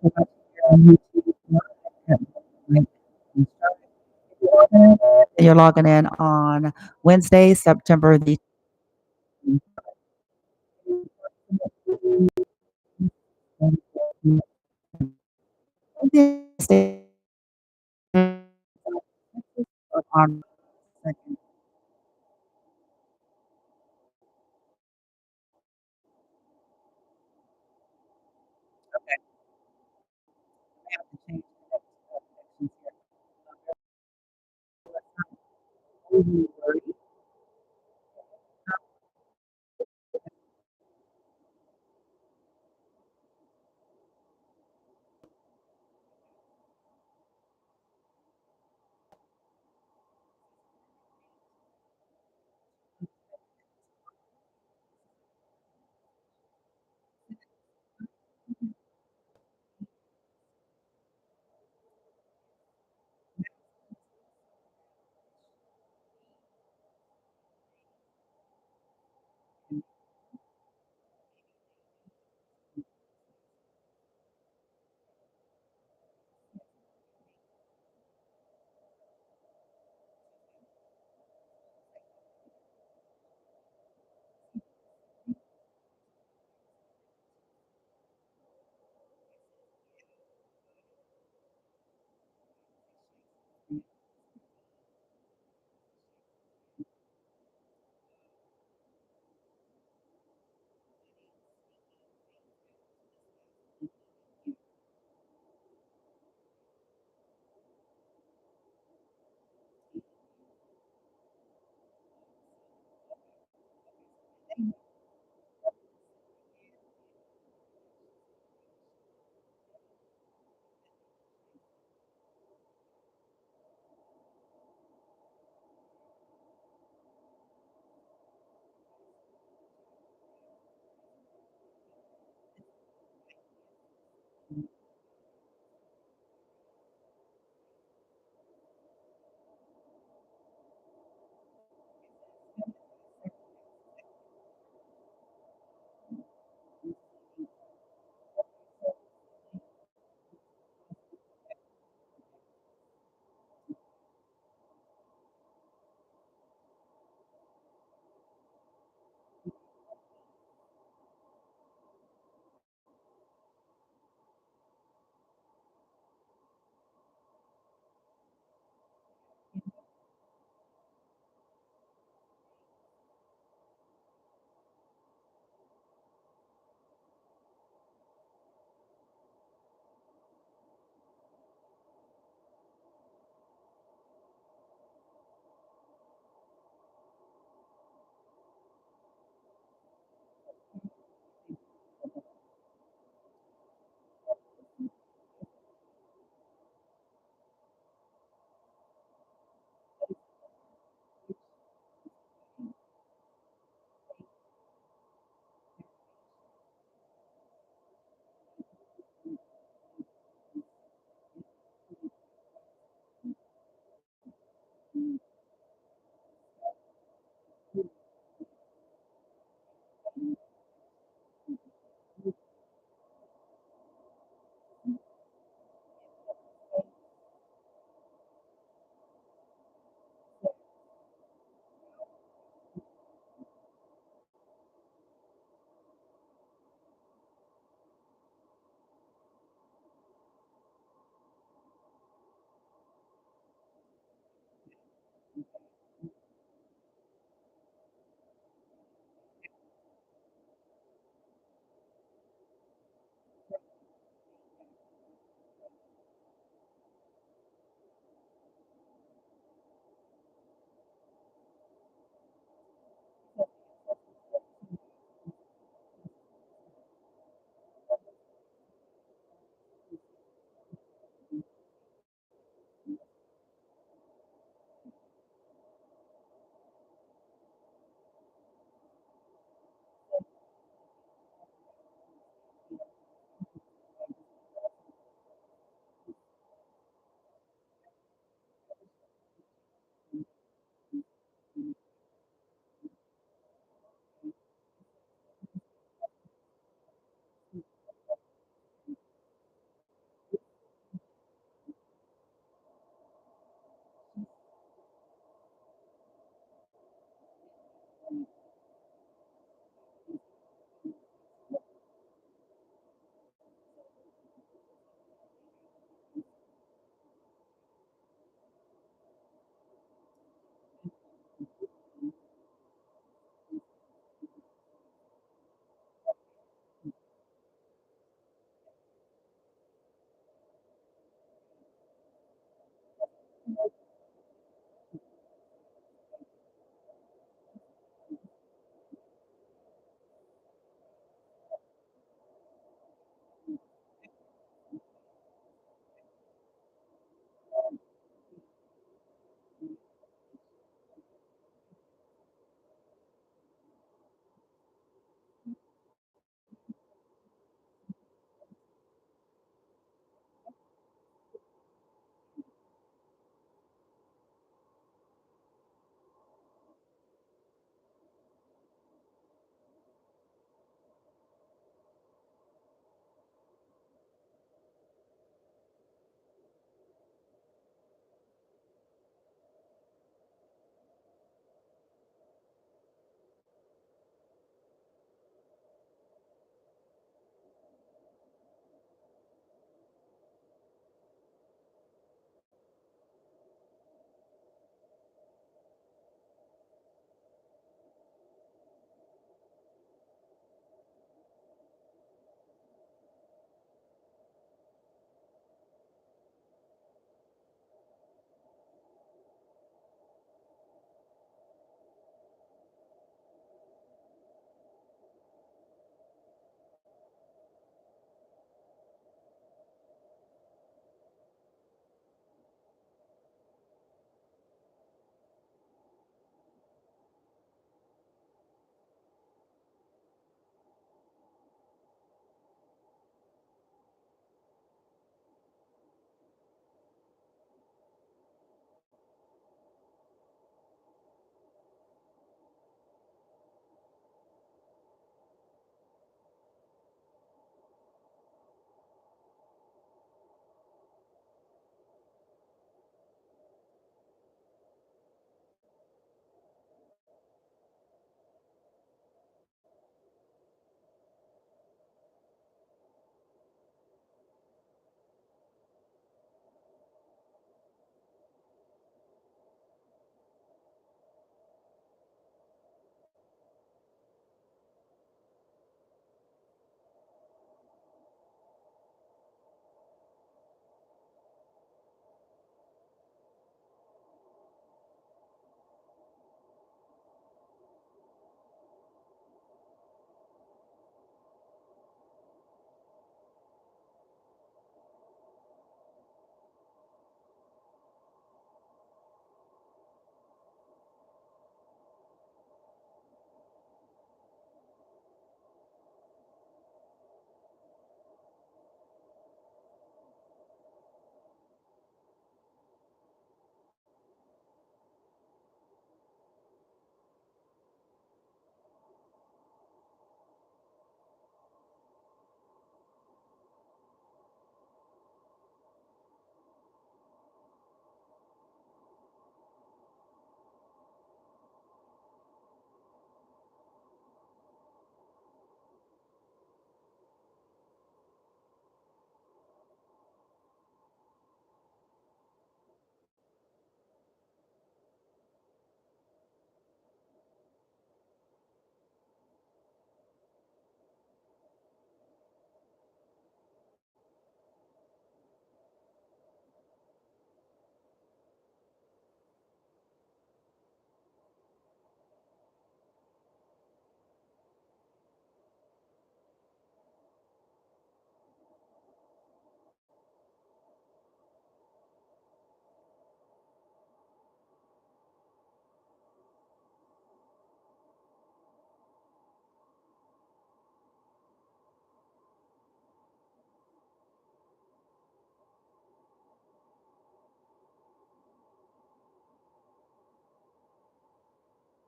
about your YouTube link and you're logging in on Wednesday, September the on second. Okay, I have to change the sections here. Really worried.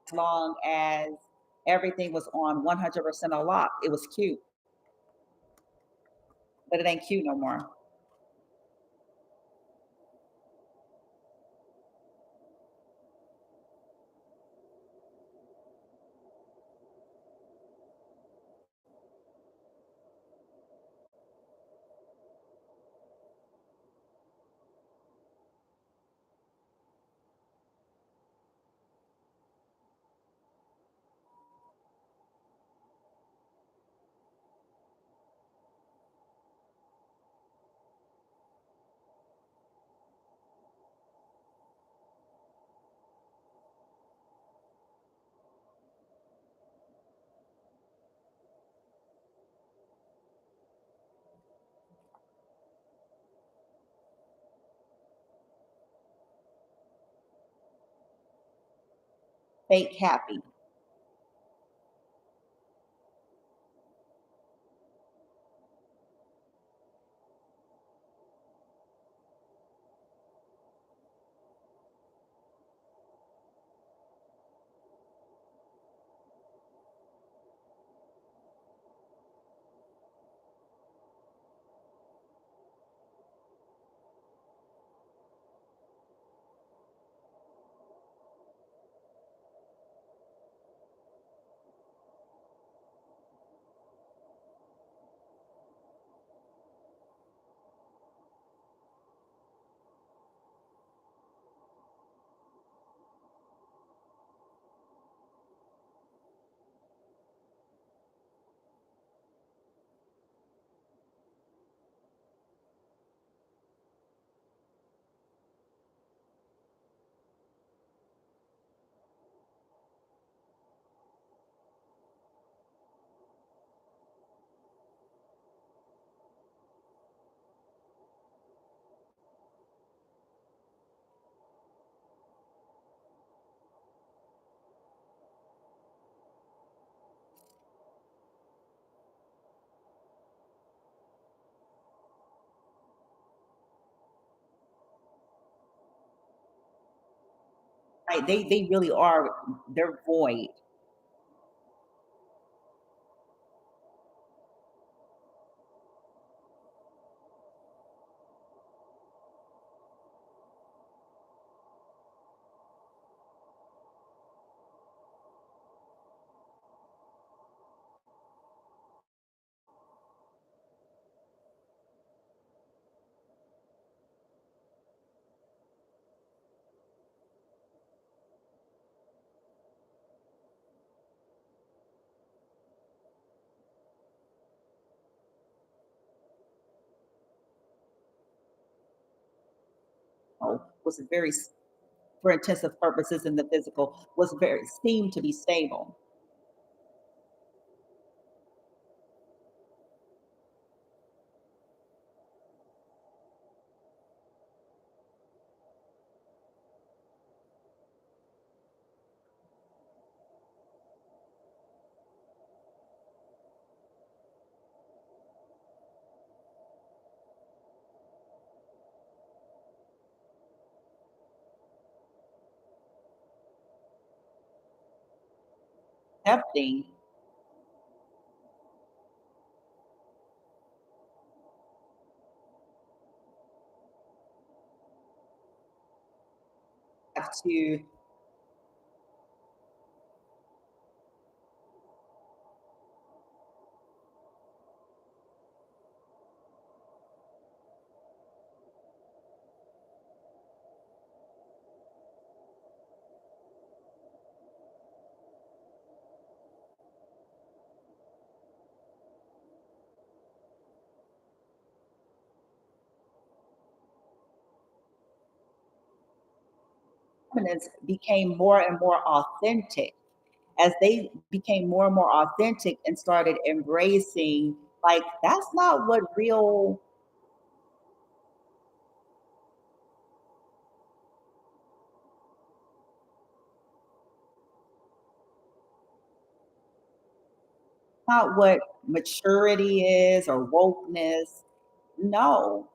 as long as everything was on 100% a lock, it was cute, but it ain't cute no more. Fake happy. Right, they really are, they're void. Was very, for intensive purposes in the physical, was very, seemed to be stable. Accepting, have to, feminists became more and more authentic as they became more and more authentic and started embracing, like, that's not what real, not what maturity is or wokeness. No,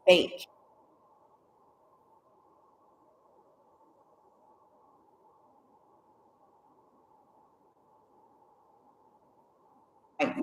fake. Like,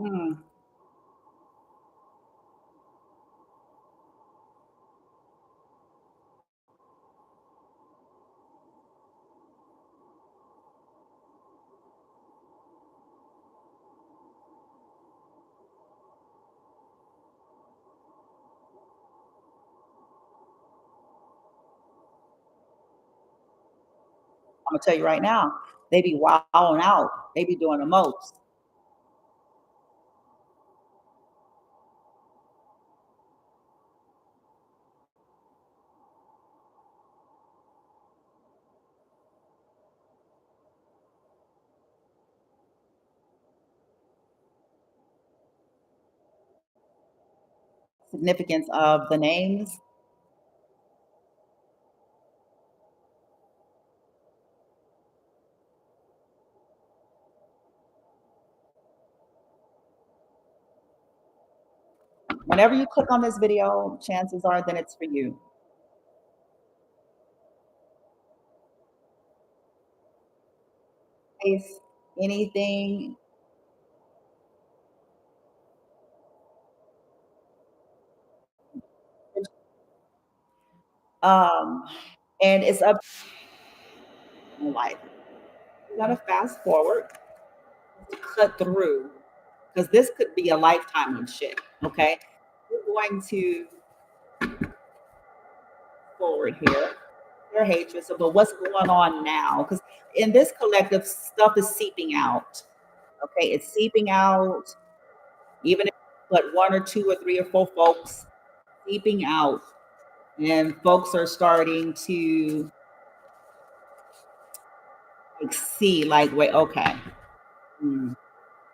I'm gonna tell you right now, they be wilding out. They be doing the most. Significance of the names. Whenever you click on this video, chances are then it's for you. Case anything, um, and it's up to your life. You gotta fast forward to cut through because this could be a lifetime of shit. Okay, we're going to forward here. Their hatred. So, but what's going on now? Because in this collective, stuff is seeping out. Okay, it's seeping out. Even if but one or two or three or four folks seeping out, and folks are starting to like see, like, wait, okay, hmm,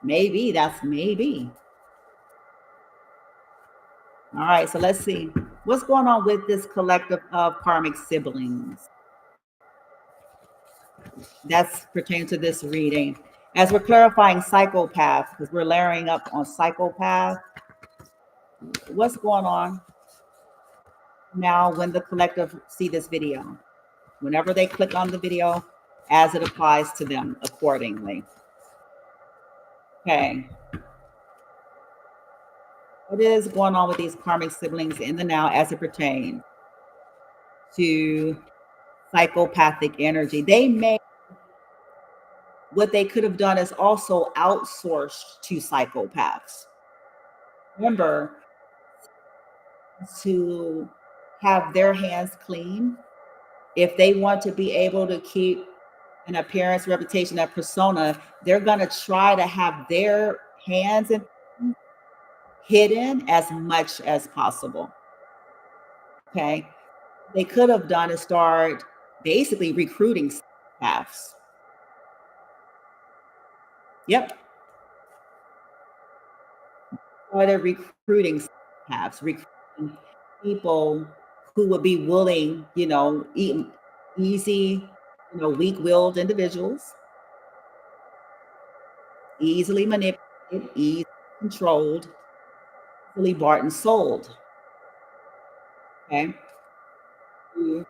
maybe that's maybe. All right, so let's see what's going on with this collective of karmic siblings. That's pertaining to this reading. As we're clarifying psychopath, because we're layering up on psychopath, what's going on now when the collective see this video? Whenever they click on the video, as it applies to them accordingly. Okay. What is going on with these karmic siblings in the now as it pertains to psychopathic energy? They may, what they could have done is also outsourced to psychopaths. Remember, to have their hands clean, if they want to be able to keep an appearance, reputation, a persona, they're going to try to have their hands and hidden as much as possible. Okay. They could have done is start basically recruiting staffs. Yep. Started recruiting staffs, recruiting people who would be willing, easy, weak-willed individuals, easily manipulated, easily controlled, easily bought and sold. Okay. To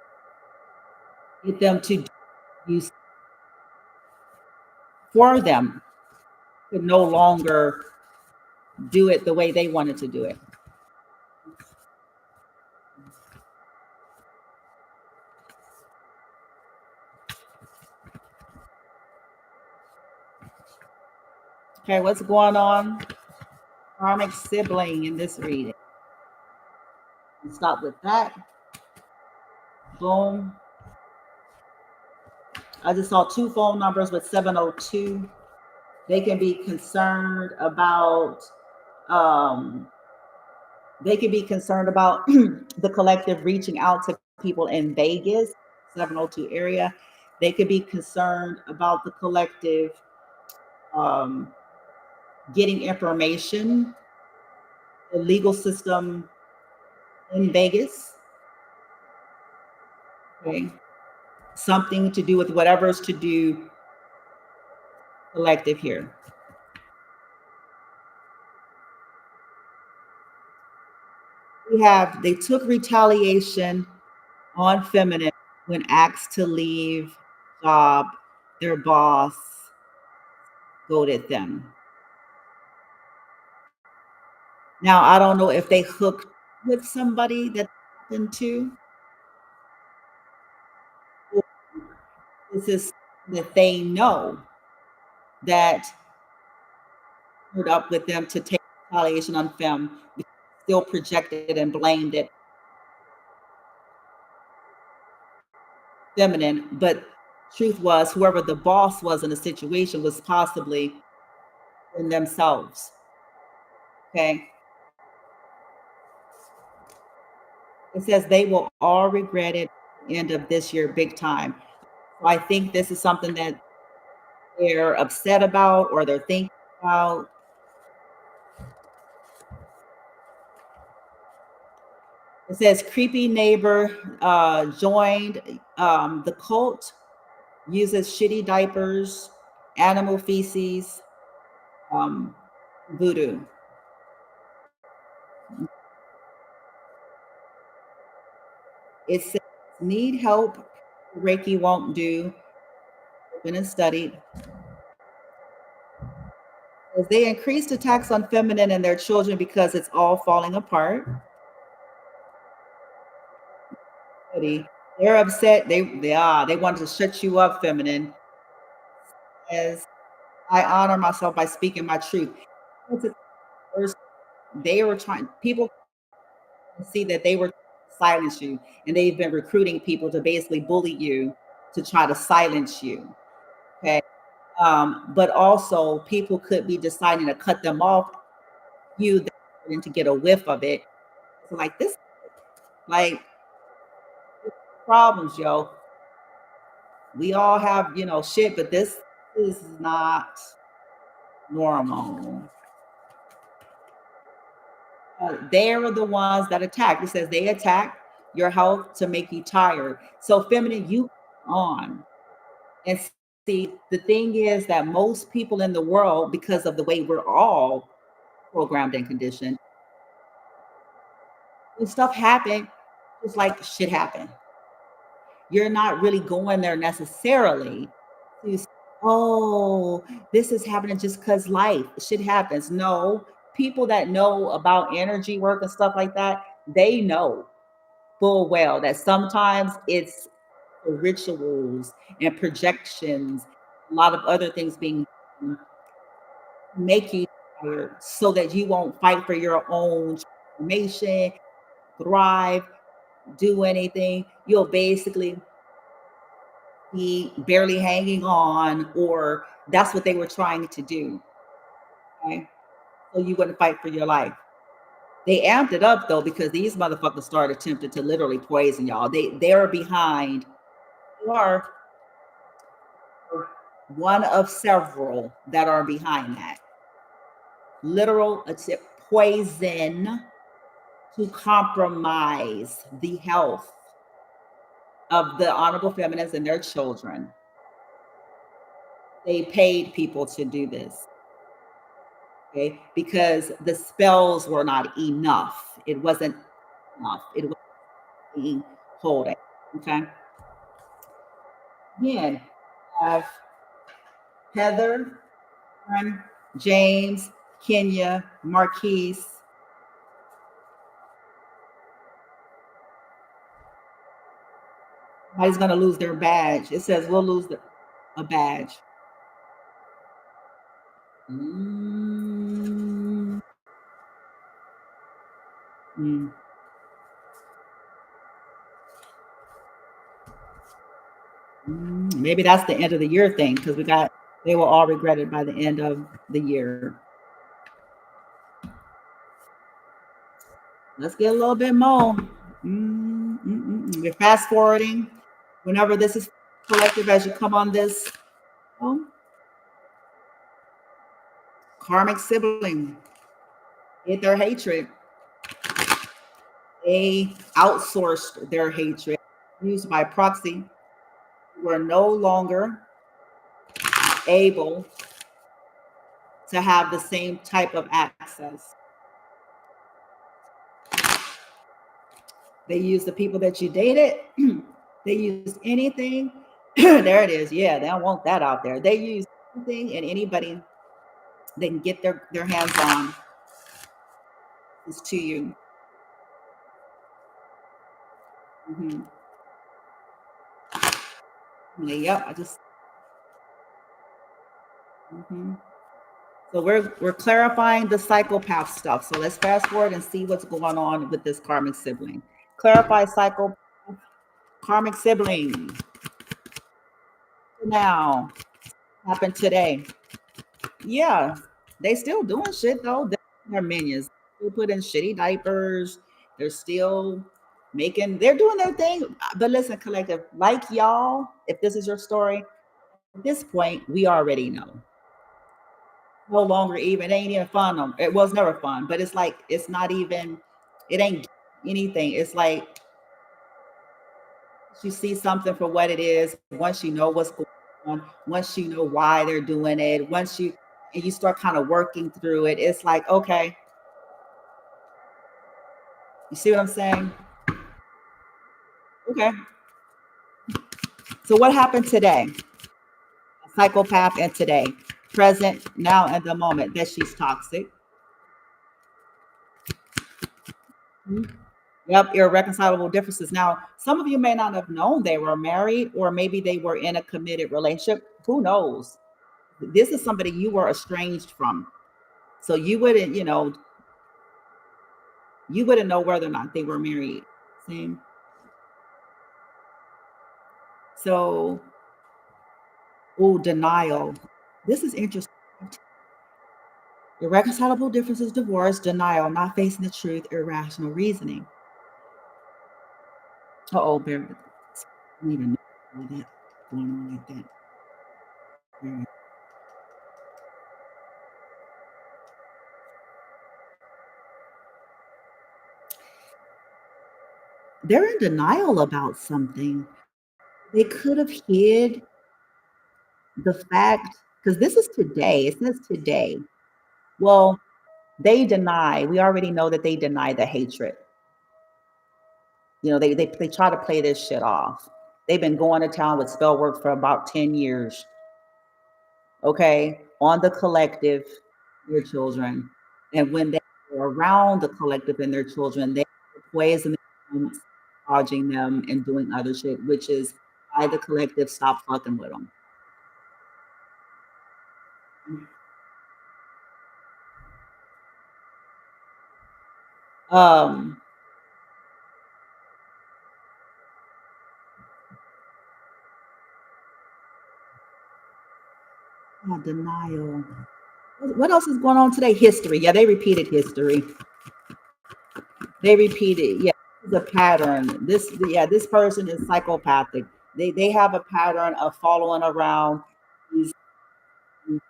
get them to use for them to no longer do it the way they wanted to do it. Okay, what's going on? Karmic sibling in this reading. Stop with that. Boom. I just saw two phone numbers with 702. They can be concerned about um, the collective reaching out to people in Vegas, 702 area. They could be concerned about the collective um, getting information, the legal system in Vegas. Okay. Something to do with whatever's to do collective here. they took retaliation on feminine when asked to leave job, their boss goaded them. Now I don't know if they hooked with somebody that happened to, or this is that they know that put up with them to take retaliation on them, still projected and blamed it feminine. But truth was, whoever the boss was in the situation was possibly in themselves. Okay. It says they will all regret it at the end of this year big time. So I think this is something that they're upset about or they're thinking about. It says creepy neighbor joined the cult, uses shitty diapers, animal feces, um, voodoo. It says need help. Reiki won't do. Been and studied. As they increased attacks on feminine and their children because it's all falling apart. They're upset. They wanted to shut you up, feminine. As I honor myself by speaking my truth. They were trying. People see that they were trying to silence you, and they've been recruiting people to basically bully you to try to silence you. Okay, but also people could be deciding to cut them off. You then to get a whiff of it. So like this, like problems, yo. We all have, shit, but this is not normal. They were the ones that attack. It says they attack your health to make you tired. So, feminine, you on. And see, the thing is that most people in the world, because of the way we're all programmed and conditioned, when stuff happen, it's like shit happened. You're not really going there necessarily to say, oh, this is happening just because life shit happens. No, people that know about energy work and stuff like that, they know full well that sometimes it's rituals and projections, a lot of other things being done to make you tired so that you won't fight for your own transformation, thrive, do anything. You'll basically be barely hanging on, or that's what they were trying to do. Okay. So you wouldn't fight for your life. They amped it up though, because these motherfuckers started attempting to literally poison y'all. They're behind. You are one of several that are behind that. Literal poison to compromise the health of the honorable feminists and their children. They paid people to do this. Okay, because the spells were not enough. It wasn't enough. It was being holding. Okay. Again, have Heather, James, Kenya, Marquise. Somebody's going to lose their badge. It says we'll lose a badge. Mm. Mm. Maybe that's the end of the year thing because they were all regretted by the end of the year. Let's get a little bit more. We're fast forwarding. Whenever this is collective, as you come on this, karmic sibling, get their hatred. They outsourced their hatred, used by proxy. Were no longer able to have the same type of access. They use the people that you dated. They use anything. There it is. Yeah, they don't want that out there. They use anything and anybody they can get their hands on is to you. Hmm. Yep. I just. Mhm. So we're clarifying the psychopath stuff. So let's fast forward and see what's going on with this karmic sibling. Clarify psycho karmic sibling. Now happened today. Yeah, they still doing shit though. They're minions. Still put in shitty diapers. They're still they're doing their thing. But listen, collective, like y'all, if this is your story, at this point, we already know. No longer even, it ain't even fun. It was never fun, but it's like, it's not even, it ain't anything. It's like you see something for what it is. Once you know what's going on, once you know why they're doing it, and you start kind of working through it, it's like, okay, you see what I'm saying? Okay. So what happened today? A psychopath and today, present, now, and the moment that she's toxic. Yep, irreconcilable differences. Now, some of you may not have known they were married, or maybe they were in a committed relationship. Who knows? This is somebody you were estranged from. So you wouldn't know whether or not they were married. Same. So, oh, denial. This is interesting. Irreconcilable differences, divorce, denial, not facing the truth, irrational reasoning. Oh, bear with us. I don't even know all that going on like that. They're in denial about something. They could have hid the fact, because this is today. It says today. Well, they deny. We already know that they deny the hatred. They try to play this shit off. They've been going to town with spell work for about 10 years, okay, on the collective, their children. And when they were around the collective and their children, they were poisoning them, dodging them, and doing other shit, which is why the collective stopped fucking with them. Um, Denial. What else is going on today? History. Yeah, they repeated history. They repeated. Yeah, this is a pattern. This person is psychopathic. They have a pattern of following around these these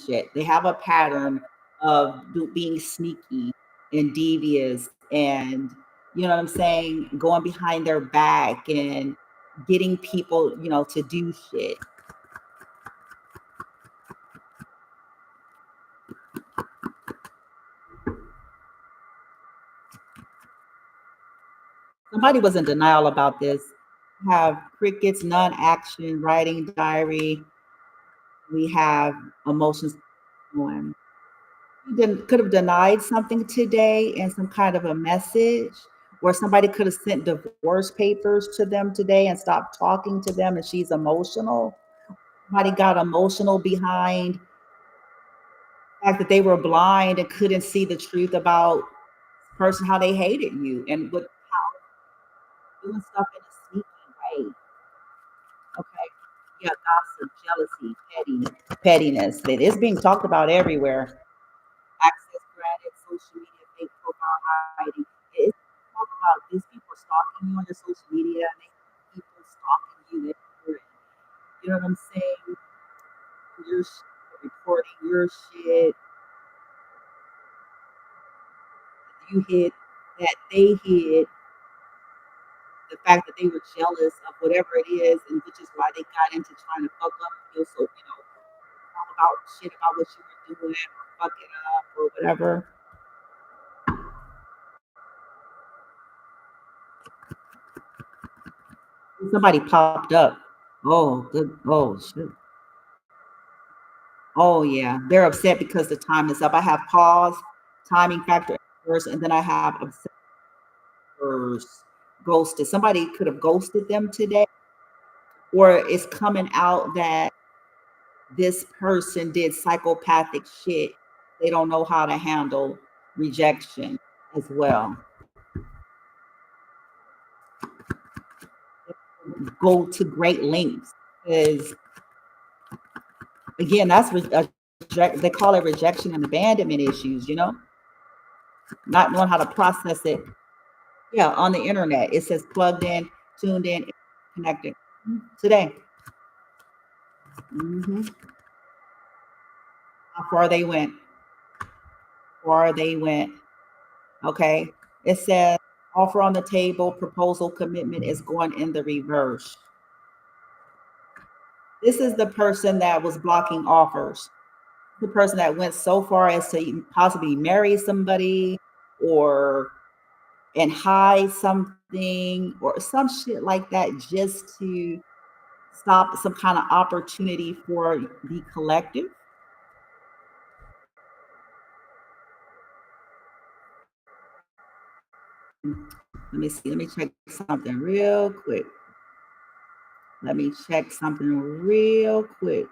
shit. They have a pattern of being sneaky and devious, and you know what I'm saying, going behind their back and getting people, to do shit. Somebody was in denial about this. Have crickets, non-action, writing diary. We have emotions going. Could have denied something today and some kind of a message, or somebody could have sent divorce papers to them today and stopped talking to them, and she's emotional. Somebody got emotional behind the fact that they were blind and couldn't see the truth about this person, how they hated you, and with doing stuff in a sneaky way. Okay. Yeah, gossip, jealousy, pettiness. That is being talked about everywhere. Access granted, social media, fake profile hiding. It's talk about these people stalking you on your social media, and they people stalking you there. You know what I'm saying? Your shit, reporting your shit. You hid that they hid the fact that they were jealous of whatever it is, and which is why they got into trying to fuck up you. So talk about shit about what you were doing or fucking up or whatever. Somebody popped up. Oh, good. Oh, shoot. Oh, yeah. They're upset because the time is up. I have pause, timing factor first, and then I have observers, ghosted. Somebody could have ghosted them today, or it's coming out that this person did psychopathic shit. They don't know how to handle rejection as well. Go to great lengths because, again, they call it rejection and abandonment issues, not knowing how to process it. Yeah, on the internet. It says plugged in, tuned in, connected. Today. Hmm. How far they went. Far they went. Okay. It says offer on the table, proposal commitment is going in the reverse. This is the person that was blocking offers. The person that went so far as to possibly marry somebody or and hide something or some shit like that just to stop some kind of opportunity for the collective. Let me see. Let me check something real quick. Let me check something real quick.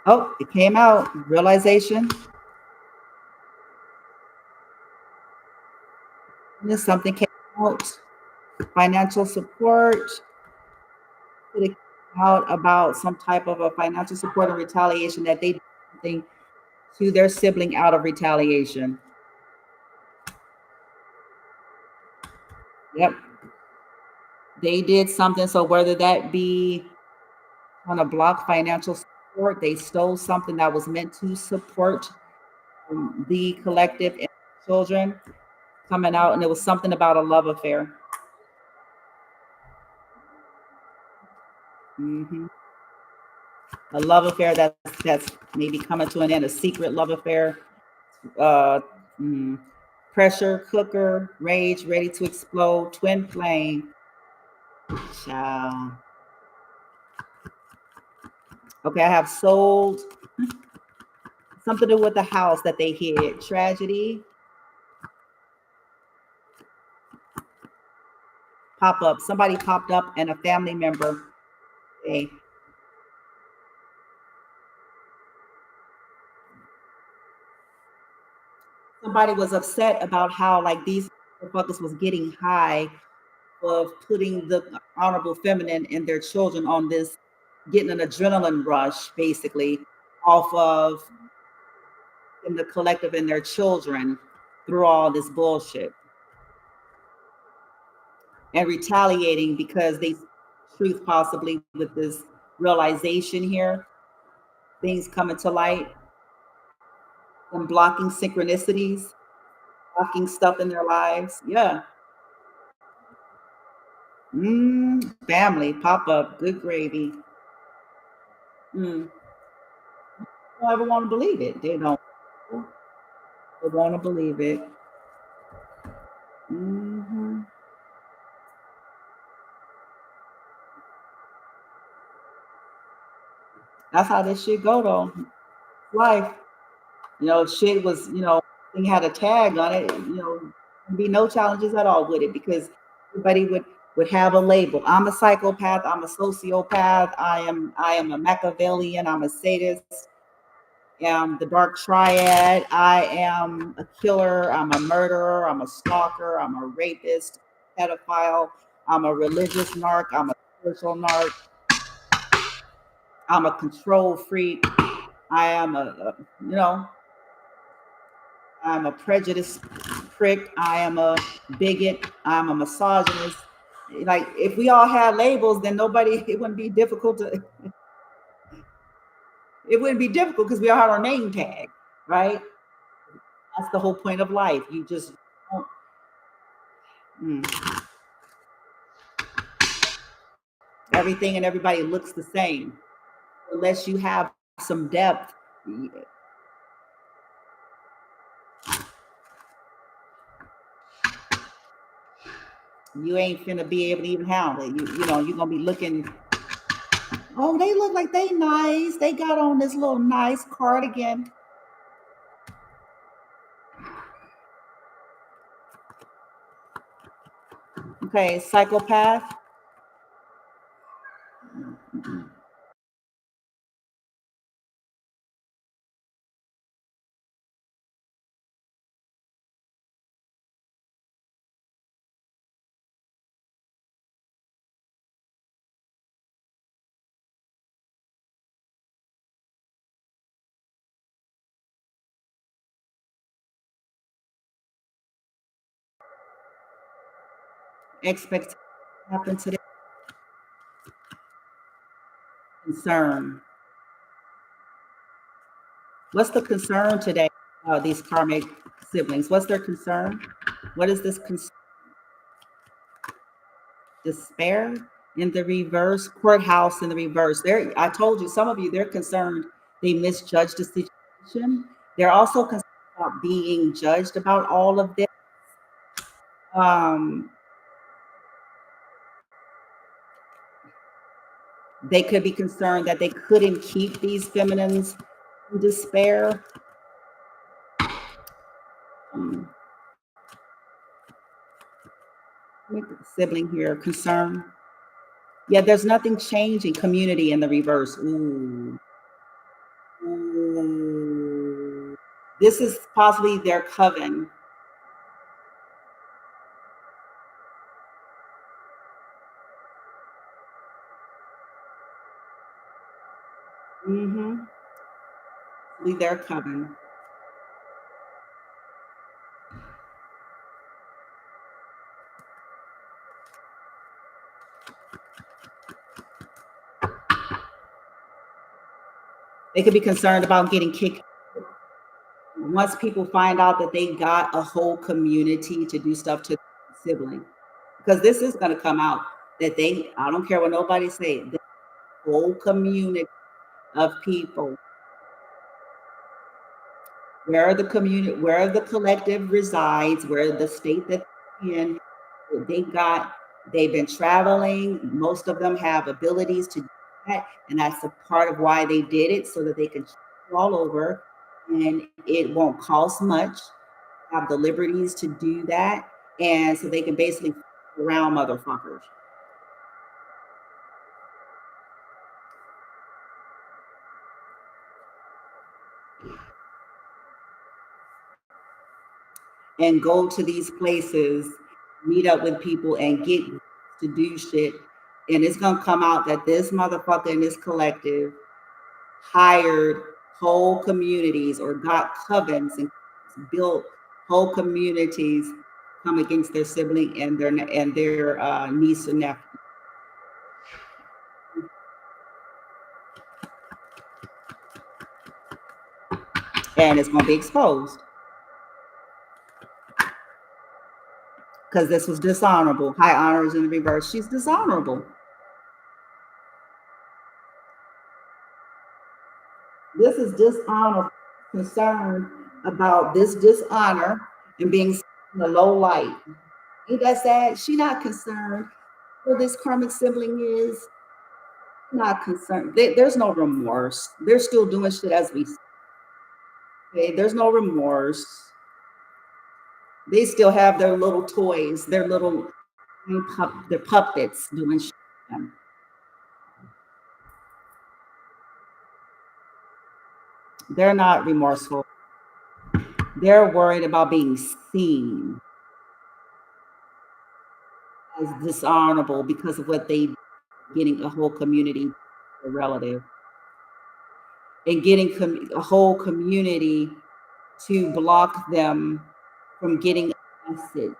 Oh, it came out. Realization. Something came out. Financial support. It came out about some type of a financial support and retaliation that they did something to their sibling out of retaliation. Yep. They did something. So whether that be on a block financial support, they stole something that was meant to support the collective and children coming out, and it was something about a love affair. Hmm. A love affair that's maybe coming to an end, a secret love affair. Uh, mm, Pressure cooker, rage, ready to explode, twin flame. Child. Okay, I have sold. Something to do with the house that they hid. Tragedy. Pop up. Somebody popped up and a family member. Okay. Somebody was upset about how like these motherfuckers was getting high of putting the honorable feminine and their children on this, getting an adrenaline rush basically off of in the collective and their children through all this bullshit and retaliating because they truth possibly with this realization here, things coming to light and blocking synchronicities, blocking stuff in their lives. Yeah. Family pop up, good gravy. Don't ever want to believe it. They don't. They want to believe it. hmm That's how this shit go though. Life, shit was, thing had a tag on it. There'd be no challenges at all with it because everybody would have a label. I'm a psychopath. I'm a sociopath. I am a Machiavellian. I'm a sadist. Am the dark triad. I am a killer. I'm a murderer. I'm a stalker. I'm a rapist, pedophile. I'm a religious narc. I'm a spiritual narc. I'm a control freak. I am I'm a prejudiced prick. I am a bigot. I'm a misogynist. Like if we all had labels, then nobody. It wouldn't be difficult to. It wouldn't be difficult because we all had our name tag, right? That's the whole point of life. You just don't. mm, Everything and everybody looks the same unless you have some depth. You ain't finna be able to even handle it. You're gonna be looking. Oh, they look like they nice. They got on this little nice cardigan. Okay, psychopath. Expect happen today. Concern. What's the concern today? These karmic siblings. What's their concern? What is this concern? Despair in the reverse. Courthouse in the reverse. I told you, some of you, they're concerned they misjudged the situation. They're also concerned about being judged about all of this. Um, they could be concerned that they couldn't keep these feminines in despair. Um, Sibling here, concern. Yeah, there's nothing changing. Community in the reverse. Ooh. Ooh. This is possibly their coven. Mm-hmm. Their coven. They could be concerned about getting kicked. Once people find out that they got a whole community to do stuff to sibling, because this is going to come out that I don't care what nobody say, the whole community of people, where the collective resides, where the state that they're in, they got, they've been traveling. Most of them have abilities to do that, and that's a part of why they did it so that they could all over, and it won't cost much. Have the liberties to do that, and so they can basically around motherfuckers and go to these places, meet up with people, and get to do shit. And it's gonna come out that this motherfucker in this collective hired whole communities or got covens and built whole communities come against their sibling and their niece and nephew, and it's gonna be exposed because this was dishonorable. High honor is in the reverse. She's dishonorable. This is dishonor, concerned about this dishonor and being in a low light. Ain't that sad? She not concerned who this karmic sibling is. Not concerned. There's no remorse. They're still doing shit as we say. There's no remorse. They still have their little toys, their little their puppets doing shit. They're not remorseful. They're worried about being seen as dishonorable because of what they getting a whole community, a relative, and getting a whole community to block them from getting a message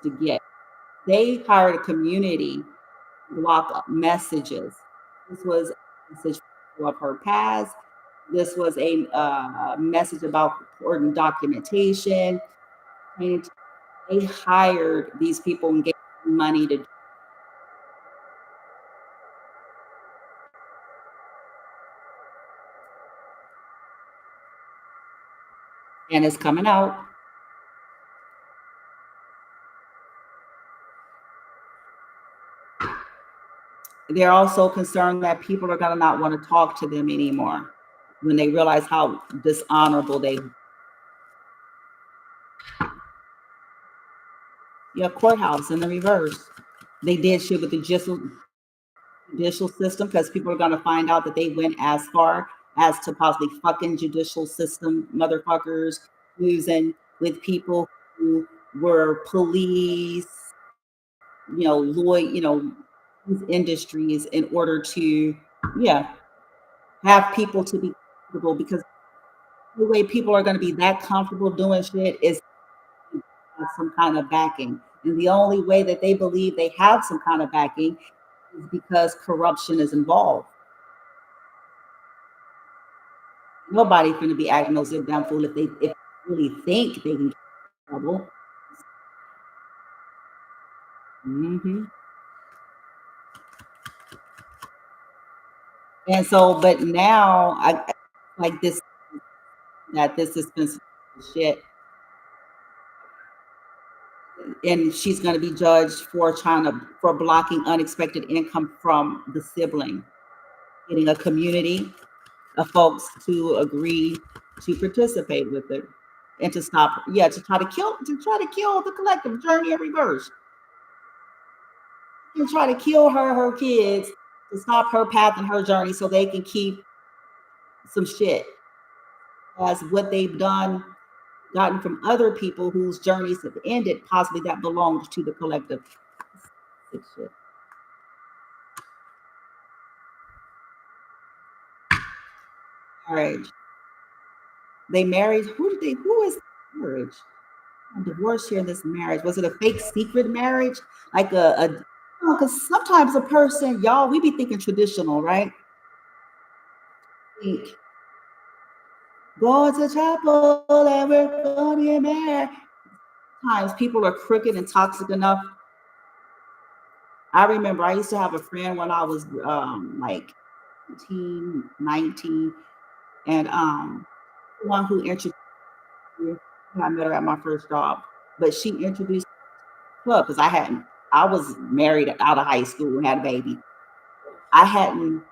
to get. They hired a community to block messages. This was a message of her past. This was a message about important documentation. And they hired these people and gave them money to, and it's coming out. They're also concerned that people are going to not want to talk to them anymore when they realize how dishonorable they. Yeah, courthouse in the reverse. They did shit with the judicial system because people are going to find out that they went as far as to possibly fucking judicial system motherfuckers using with people who were police, these industries in order to, yeah, have people to be comfortable because the way people are going to be that comfortable doing shit is have some kind of backing. And the only way that they believe they have some kind of backing is because corruption is involved. Nobody's going to be acting no zip down fool if they really think they can get in trouble. Hmm. And so, but now I like this that this has been shit, and she's going to be judged for blocking unexpected income from the sibling, getting a community of folks to agree to participate with it and to stop, yeah, to try to kill the collective journey in reverse, and try to kill her kids to stop her path and her journey so they can keep some shit as what they've done gotten from other people whose journeys have ended, possibly that belonged to the collective. Shit. Marriage. They married. Who is marriage? Divorce here in this marriage. Was it a fake secret marriage? Like because sometimes a person, y'all, we be thinking traditional, right? Think, going to chapel and we're going to get married. Sometimes people are crooked and toxic enough. I remember I used to have a friend when I was like 18, 19, and the one who introduced me, I met her at my first job, but she introduced me to the club because I was married out of high school and had a baby. I hadn't,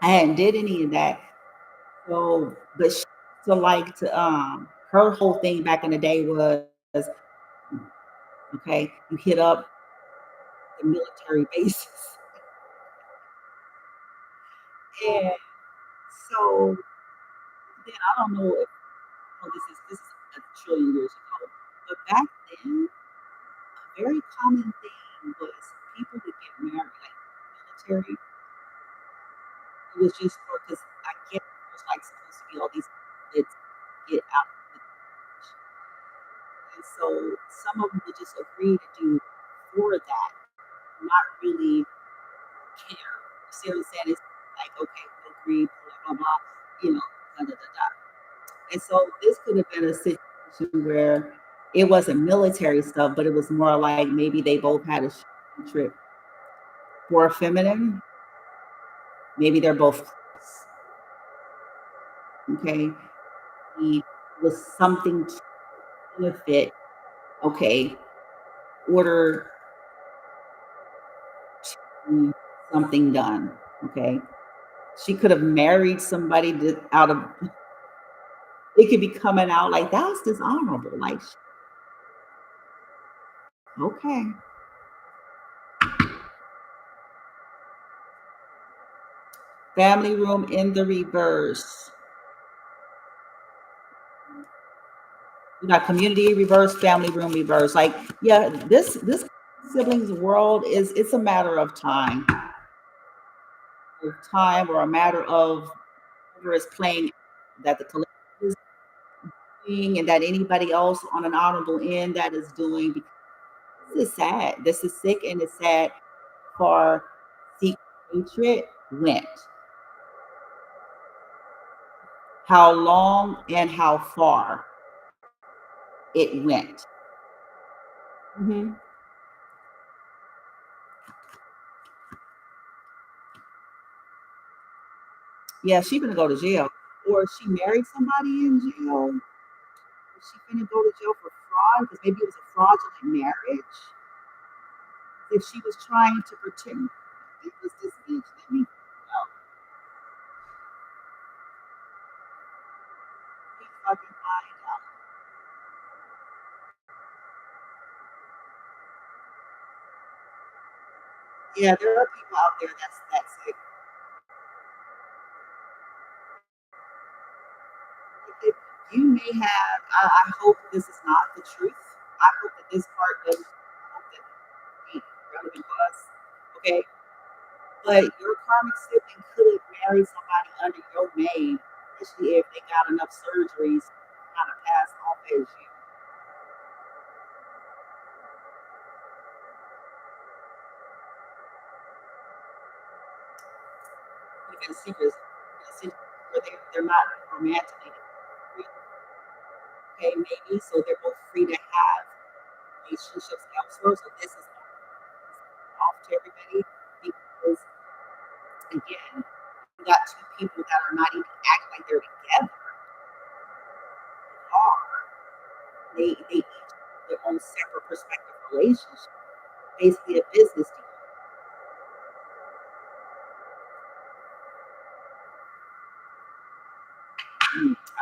I hadn't did any of that. So, but she used to like to her whole thing back in the day was okay, you hit up the military bases. And so then I don't know if this is a trillion years ago, but back then a very common thing was people would get married, like military. It was just for because I get there's like supposed to be all these kids get out of the and so some of them would just agree to do for that, not really care. You see what I'm saying? It's like, okay, we agree, blah, blah, blah, da, da, da, da. And so this could have been a situation where it wasn't military stuff, but it was more like maybe they both had a trip for a feminine. Maybe they're both, okay. It was something to benefit, okay, order to something done, okay. She could have married somebody out of it could be coming out like that's dishonorable. Like, okay. Family room in the reverse. We got community reverse, family room reverse. Like, yeah, this siblings world is it's a matter of time or a matter of whoever is playing that the collective is doing and that anybody else on an honorable end that is doing. Because this is sad. This is sick and it's sad for secret hatred went. How long and how far it went. Mhm. Yeah, she gonna go to jail, or she married somebody in jail. Is she gonna go to jail for fraud? Because maybe it was a fraudulent marriage. If she was trying to pretend it was this bitch, let me fucking find out. Yeah, there are people out there that's it. You may have. I hope this is not the truth. I hope that this part doesn't. I hope that it ain't relevant to us. Okay, but your karmic sibling could have married somebody under your name, especially if they got enough surgeries to kind of pass off as you. Even secrets, where they're not romantically free, okay, maybe so they're both free to have relationships elsewhere. So this is off to everybody because again, you got two people that are not even acting like they're together. Are they each have their own separate perspective relationship, basically a business deal.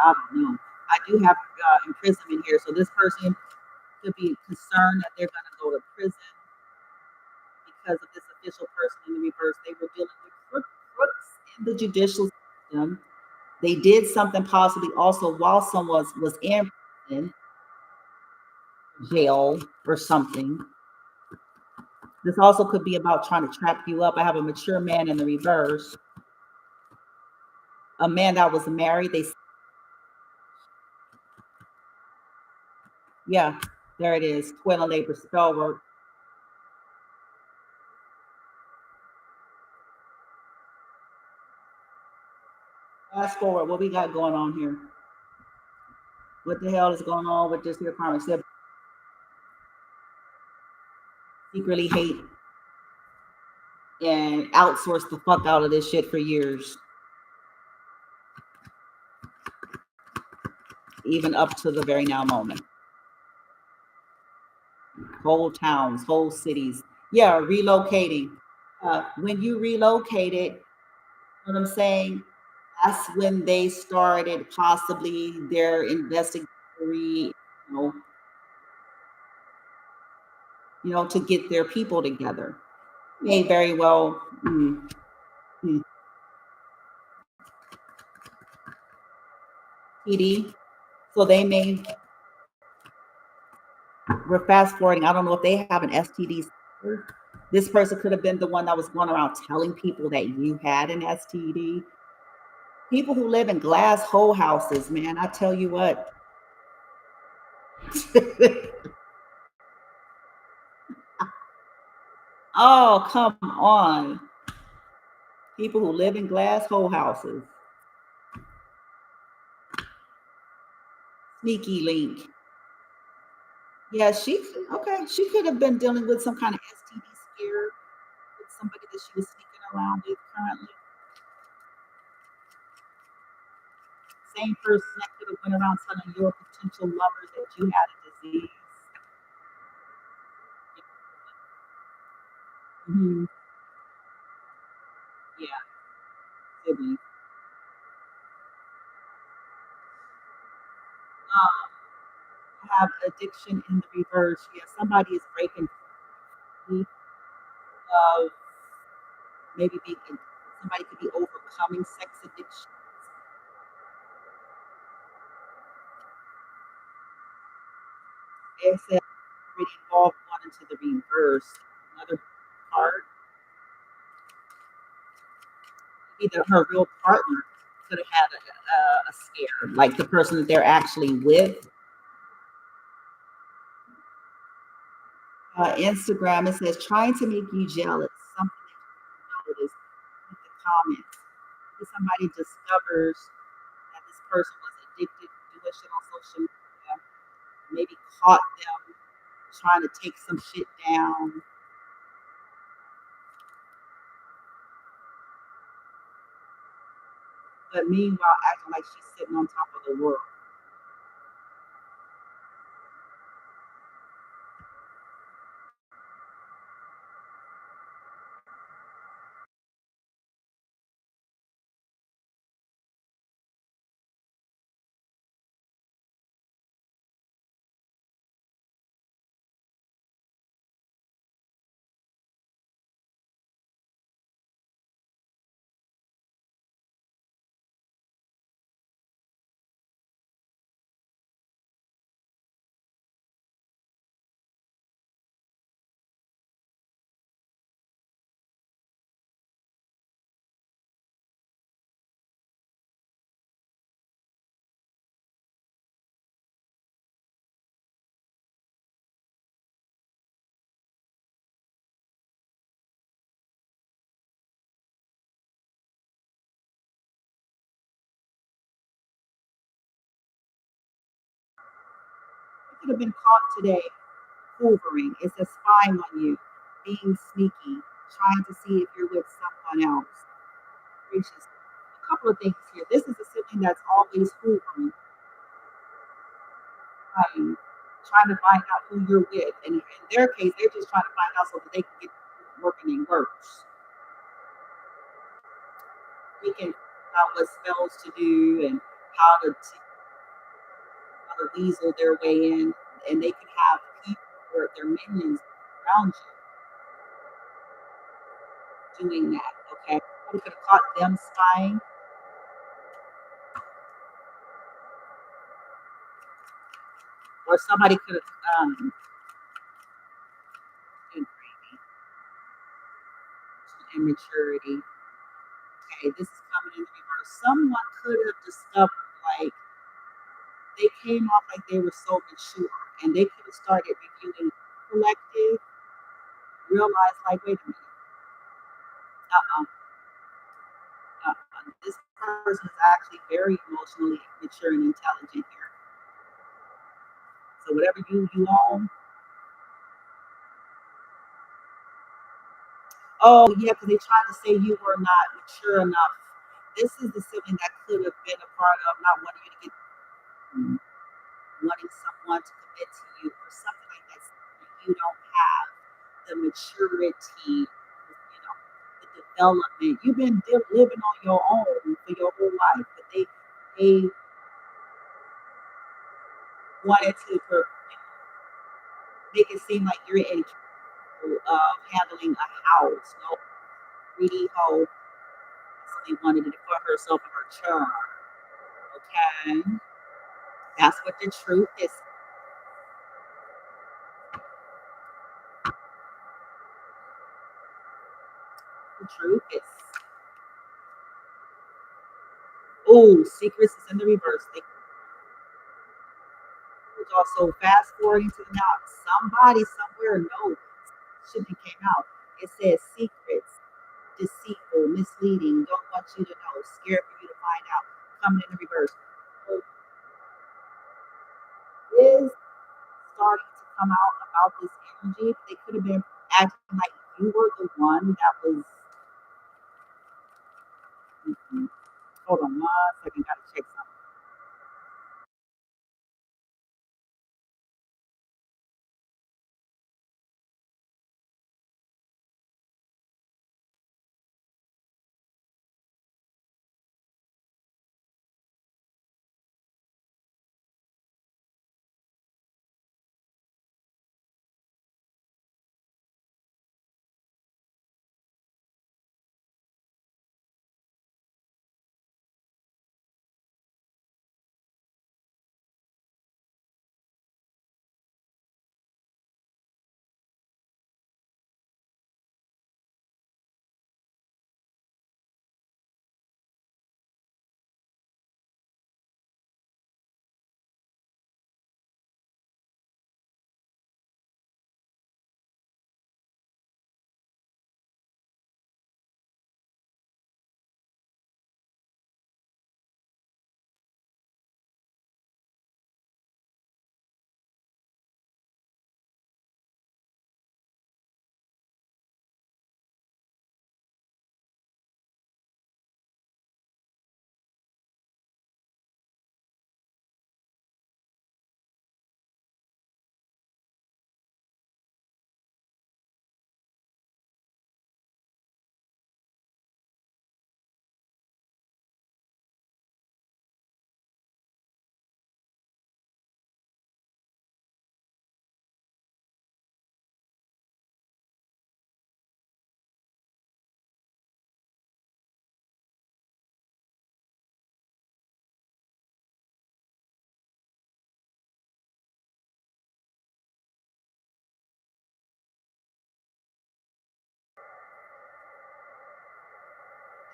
I don't know. I do have imprisonment here, so this person could be concerned that they're going to go to prison because of this official person in the reverse. They were dealing with crooks in the judicial system. They did something possibly also while someone was in prison, jail, or something. This also could be about trying to trap you up. I have a mature man in the reverse, a man that was married. Yeah, there it is. Toil and labor, spell work. Fast forward, what we got going on here? What the hell is going on with this here karmic sibling? Secretly hate and outsource the fuck out of this shit for years, even up to the very now moment. Whole towns, whole cities. Yeah, relocating. When you relocated, you know what I'm saying? That's when they started possibly their investigatory, know, to get their people together. May very well PD. So they may we're fast forwarding. I don't know if they have an STD. This person could have been the one that was going around telling people that you had an STD. People who live in glass hole houses, man, I tell you what. Oh, come on. People who live in glass hole houses. Sneaky link. Yeah, okay. She could have been dealing with some kind of STD scare with somebody that she was sneaking around with currently. Same person that could have went around telling your potential lovers that you had a disease. Mhm. Yeah, sibling. Have addiction in the reverse. Yeah, somebody is breaking free of maybe being somebody could be overcoming sex addiction. It said already involved one into the reverse. Another part, either her real partner could have had a scare, like the person that they're actually with. Instagram, it says trying to make you jealous, something that you notice with the comments. If somebody discovers that this person was addicted to doing shit on social media, maybe caught them trying to take some shit down. But meanwhile, acting like she's sitting on top of the world. You could have been caught today hoovering. It's a spying on you, being sneaky, trying to see if you're with someone else. Gracious. A couple of things here. This is a sibling that's always hoovering, trying to find out who you're with. And in their case, they're just trying to find out so that they can get working in works. They can figure out what spells to do and how to weasel their way in. And they can have people or their minions around you doing that. Okay. Somebody could have caught them spying, or somebody could have been crazy, immaturity. Okay, this is coming in reverse. Someone could have discovered, like, they came off like they were so mature, and they could have started reviewing collective, realized, like, wait a minute, uh-uh, this person is actually very emotionally mature and intelligent here. So whatever you own, oh yeah, because they tried to say you were not mature enough. This is the sibling that could have been a part of not wanting you to get wanting someone to commit to you or something like that. You don't have the maturity, the development. You've been living on your own for your whole life, but they wanted to make it seem like you're incapable of handling a house. No, greedy hoe actually wanted it for herself and her child. Okay, that's what the truth is. The truth is. Oh, secrets is in the reverse. They was also fast forwarding to the now. Somebody somewhere knows shouldn't came out. It says secrets, deceitful, misleading, don't want you to know, scared for you to find out, coming in the reverse. So is starting to come out about this energy. They could have been acting like you were the one that was. Mhm. Hold on 1 second, gotta check something.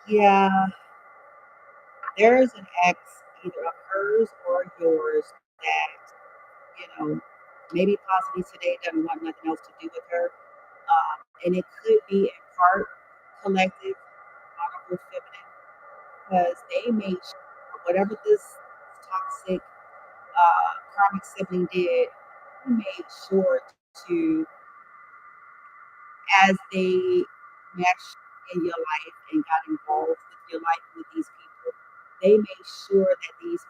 Yeah, there is an ex, either of hers or yours, that, maybe possibly today doesn't want nothing else to do with her. And it could be in part collective, honorable feminine, because they made sure whatever this toxic karmic sibling did, they made sure to, as they meshed in your life and got involved with your life with these people, they made sure that these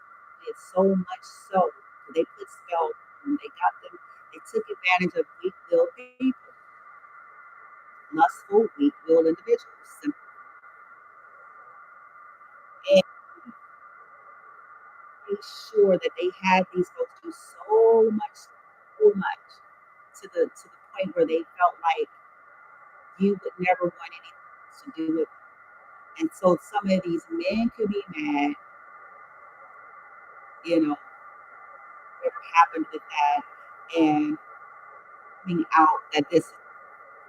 did so much so they put spells on them. They got them. They took advantage of weak-willed people, lustful, weak-willed individuals, and made sure that they had these folks do so much to the point where they felt like you would never want anything to do with. And so some of these men could be mad, whatever happened with that, and coming out that this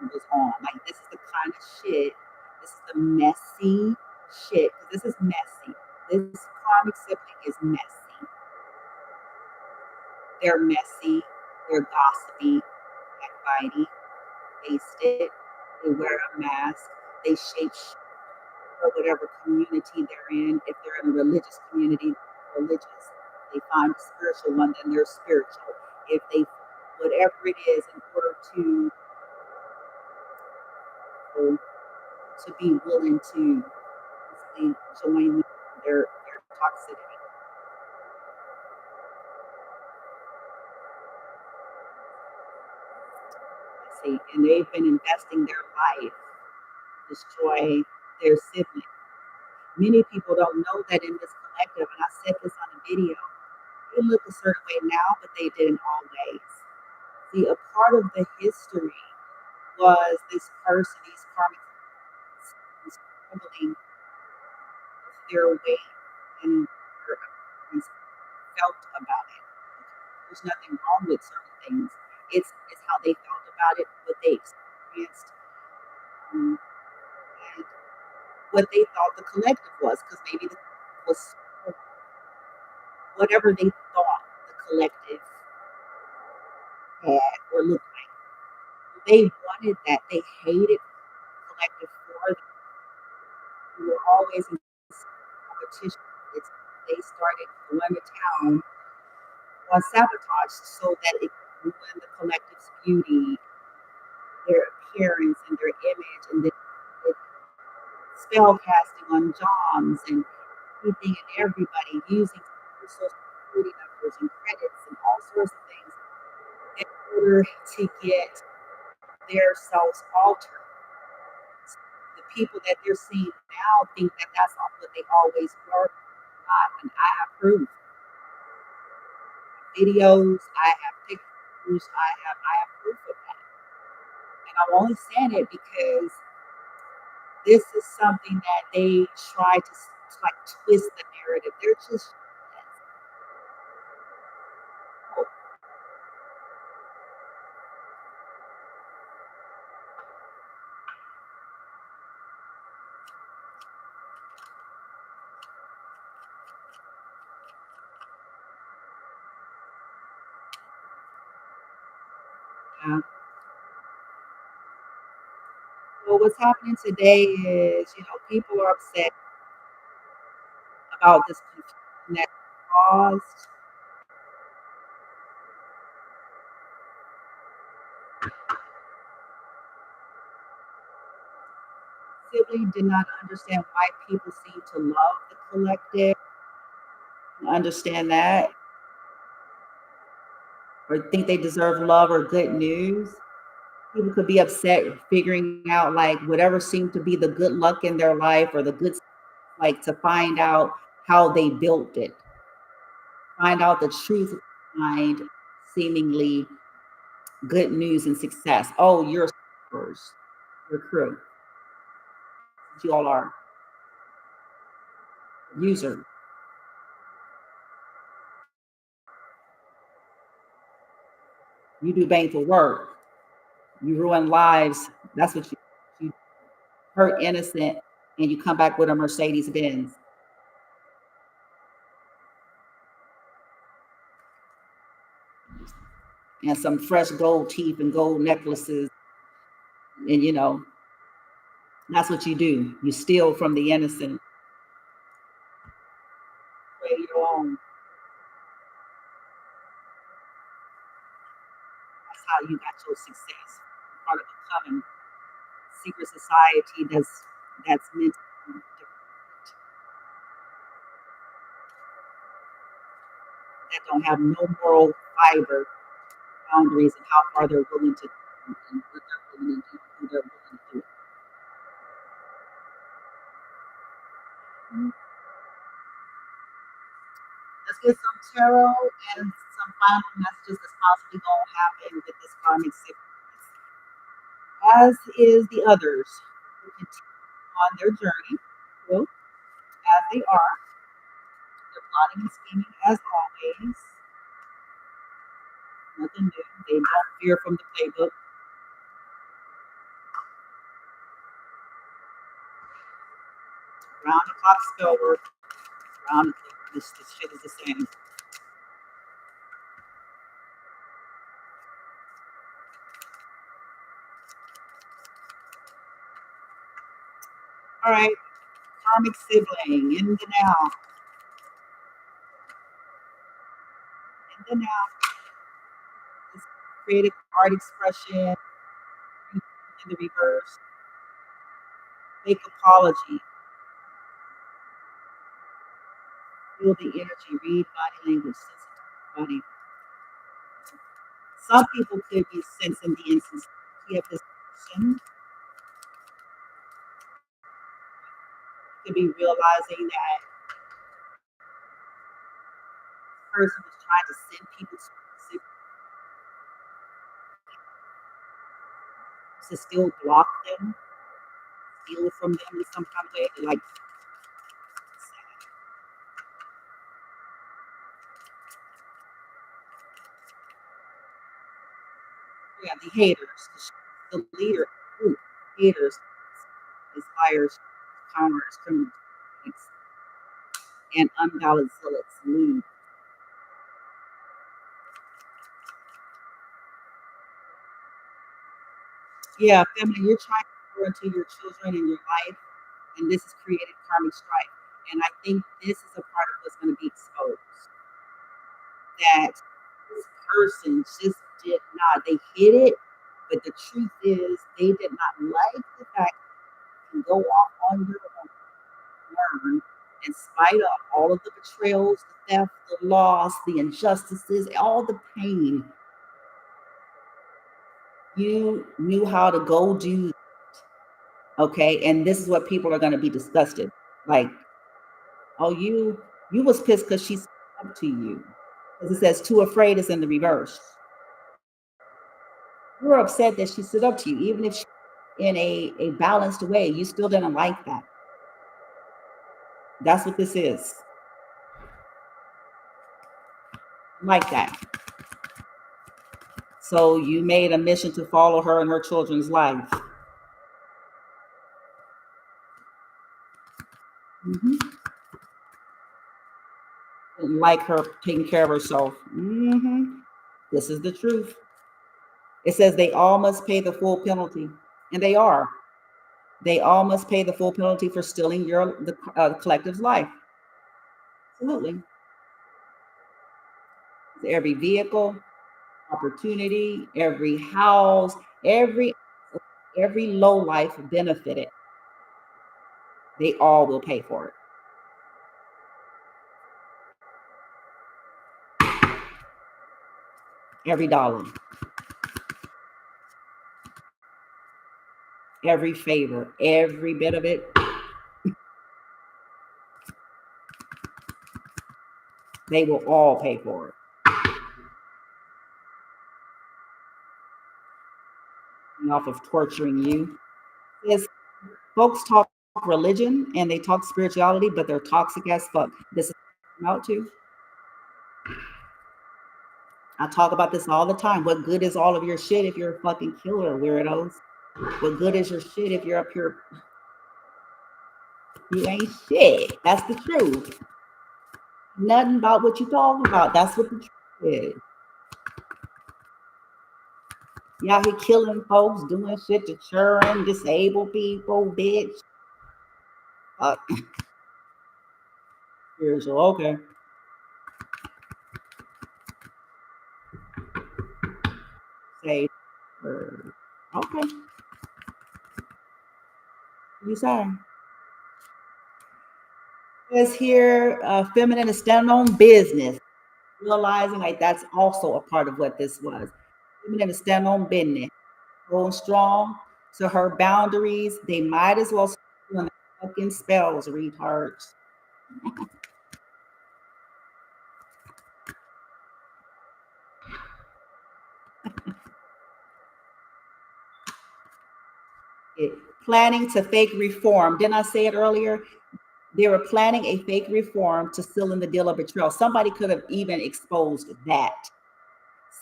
was on. Like, this is the kind of shit, this is the messy shit, because this is messy. This karmic sibling is messy. They're messy, they're gossipy, backbiting, wasted, they wear a mask, they shape or whatever community they're in. If they're in a religious community, religious. They find a spiritual one, then they're spiritual. If they, whatever it is, in order to be willing to basically join their toxicity. See, and they've been investing their life destroy their sibling. Many people don't know that in this collective, and I said this on a video, they look a certain way now, but they didn't always. See, a part of the history was this person, these karmic struggling with their weight and their emotions felt about it. There's nothing wrong with certain things. It's how they felt about it, what they experienced, and what they thought the collective was, because maybe the collective was whatever they thought the collective had or looked like. They wanted that. They hated the collective for them. We were always in competition. It's, they started going to town on sabotage so that it could ruin the collective's beauty, their appearance, and their image, and then spell casting on jobs and anything and everybody using social security numbers and credits and all sorts of things in order to get their selves altered. The people that they're seeing now think that that's not what they always were. Not, and I have proof. Videos, I have pictures, I have proof of that. And I'm only saying it because this is something that they try to like twist the narrative. They're just well, what's happening today is, people are upset about this confusion that caused. Simply did not understand why people seem to love the collective, understand that, or think they deserve love or good news. People could be upset figuring out like whatever seemed to be the good luck in their life or the good, like to find out how they built it, find out the truth behind seemingly good news and success. Oh, you're suckers, your crew. You all are user. You do baneful work. You ruin lives. That's what you hurt innocent, and you come back with a Mercedes Benz and some fresh gold teeth and gold necklaces, and that's what you do. You steal from the innocent. Create your own. That's how you got your success. Part of a coven, secret society that's meant to that don't have no moral fiber boundaries of how far they're willing to do and what they're willing to do, who they're willing to do it. Let's get some tarot and some final messages that's possibly going to happen with this karmic sickness. As is the others who continue on their journey, well, as they are, they're plotting and scheming as always. Nothing new. They don't veer from the playbook. Round the clock spell work. Round the clock. This shit is the same. All right. Karmic sibling in the now. In the now. This creative art expression in the reverse. Make apology. Feel the energy. Read body language. Sensitive body. Some people could be sensing the insensitivity of this person. be realizing that this person was trying to send people to still block them, steal from them in some kind of way. Like, yeah, the haters, the leader of the group, haters, is liars, counters, criminals, and unbalanced zealots lead. Yeah, feminine, you're trying to pour into your children and your life, and this has created karmic strife. And I think this is a part of what's going to be exposed. That this person just did not, they hid it, but the truth is they did not like the fact that you can go off on your own, learn, in spite of all of the betrayals, the theft, the loss, the injustices, all the pain. You knew how to go do, okay? And this is what people are going to be disgusted. Like, oh, you was pissed because she's up to you. Because it says too afraid is in the reverse. You were upset that she stood up to you, even if she, in a balanced way, you still didn't like that. That's what this is. Like that. So you made a mission to follow her and her children's life. Mm-hmm. Like her taking care of herself. Mm-hmm. This is the truth. It says they all must pay the full penalty, and they are. They all must pay the full penalty for stealing the collective's life. Absolutely. Every vehicle, opportunity, every house, every low life benefited. They all will pay for it. Every dollar, every favor, every bit of it. They will all pay for it. And off of torturing you. Yes, folks talk religion and they talk spirituality, but they're toxic as fuck. This is out too. I talk about this all the time. What good is all of your shit if you're a fucking killer, weirdos? What good is your shit if you're up here? You ain't shit. That's the truth. Nothing about what you talking about. That's what the truth is. Y'all here killing folks, doing shit to children, disabled people, bitch. Spiritual, okay. Say, okay. You say. Says here, feminine is standing on business, realizing like that's also a part of what this was. Feminine is standing on business, going strong to her boundaries. They might as well start doing fucking spells, retards. Planning to fake reform. Didn't I say it earlier? They were planning a fake reform to seal in the deal of betrayal. Somebody could have even exposed that.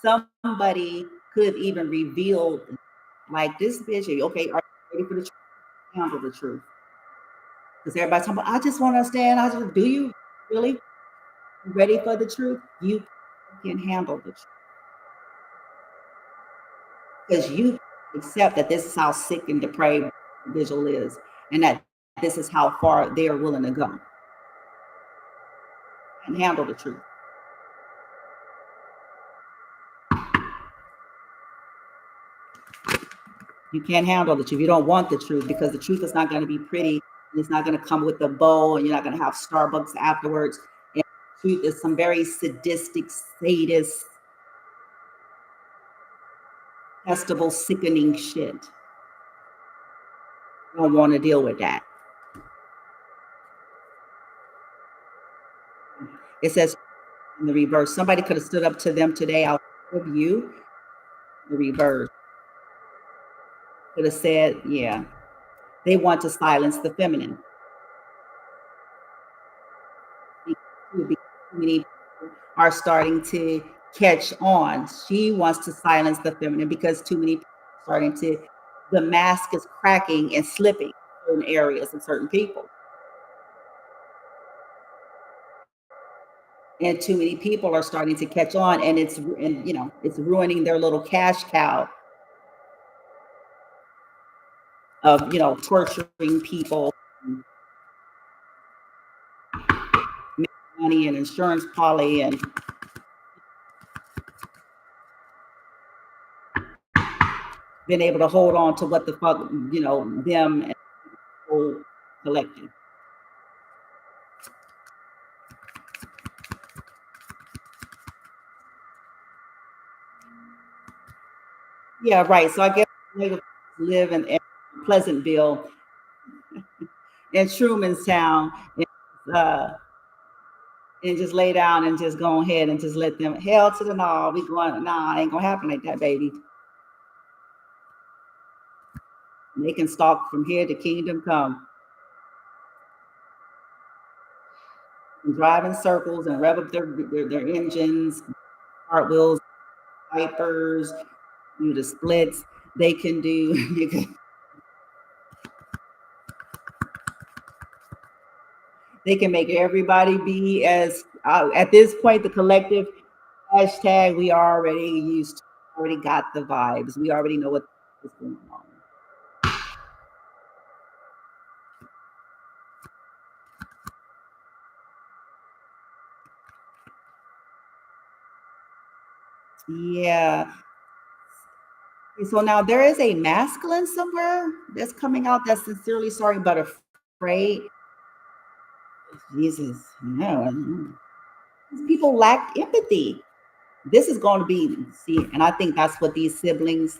Somebody could have even revealed, like, this bitch, okay, are you ready for the truth? Handle the truth. Because everybody's talking about, I just want to understand. Do you really ready for the truth? You can handle the truth. Because you accept that this is how sick and depraved the visual is, and that this is how far they are willing to go and handle the truth. You can't handle the truth. You don't want the truth because the truth is not going to be pretty. And it's not going to come with a bow, and you're not going to have Starbucks afterwards. And the truth is some very sadistic, sadist, testable, sickening shit. You don't want to deal with that. It says in the reverse. Somebody could have stood up to them today. I'll give you the reverse. Could have said, yeah, they want to silence the feminine. Because many people are starting to catch on. She wants to silence the feminine because too many people are starting to, the mask is cracking and slipping in certain areas and certain people. And too many people are starting to catch on, and it's ruining their little cash cow of torturing people, making money and insurance poly, and been able to hold on to what the fuck them and the whole collective. Yeah, right. So I guess they live in Pleasantville, in Trumanstown, and just lay down and just go ahead and just let them, hell to the no. We going, nah, it ain't gonna happen like that, baby. And they can stalk from here to kingdom come, and drive in circles and rev up their engines, cartwheels, wipers, do the splits. They can do. You can, they can make everybody be as at this point the collective hashtag. We already used to, already got the vibes. We already know what is going on. Yeah. So now there is a masculine somewhere that's coming out that's sincerely sorry but afraid. Jesus, no. People lack empathy. This is going to be, see, and I think that's what these siblings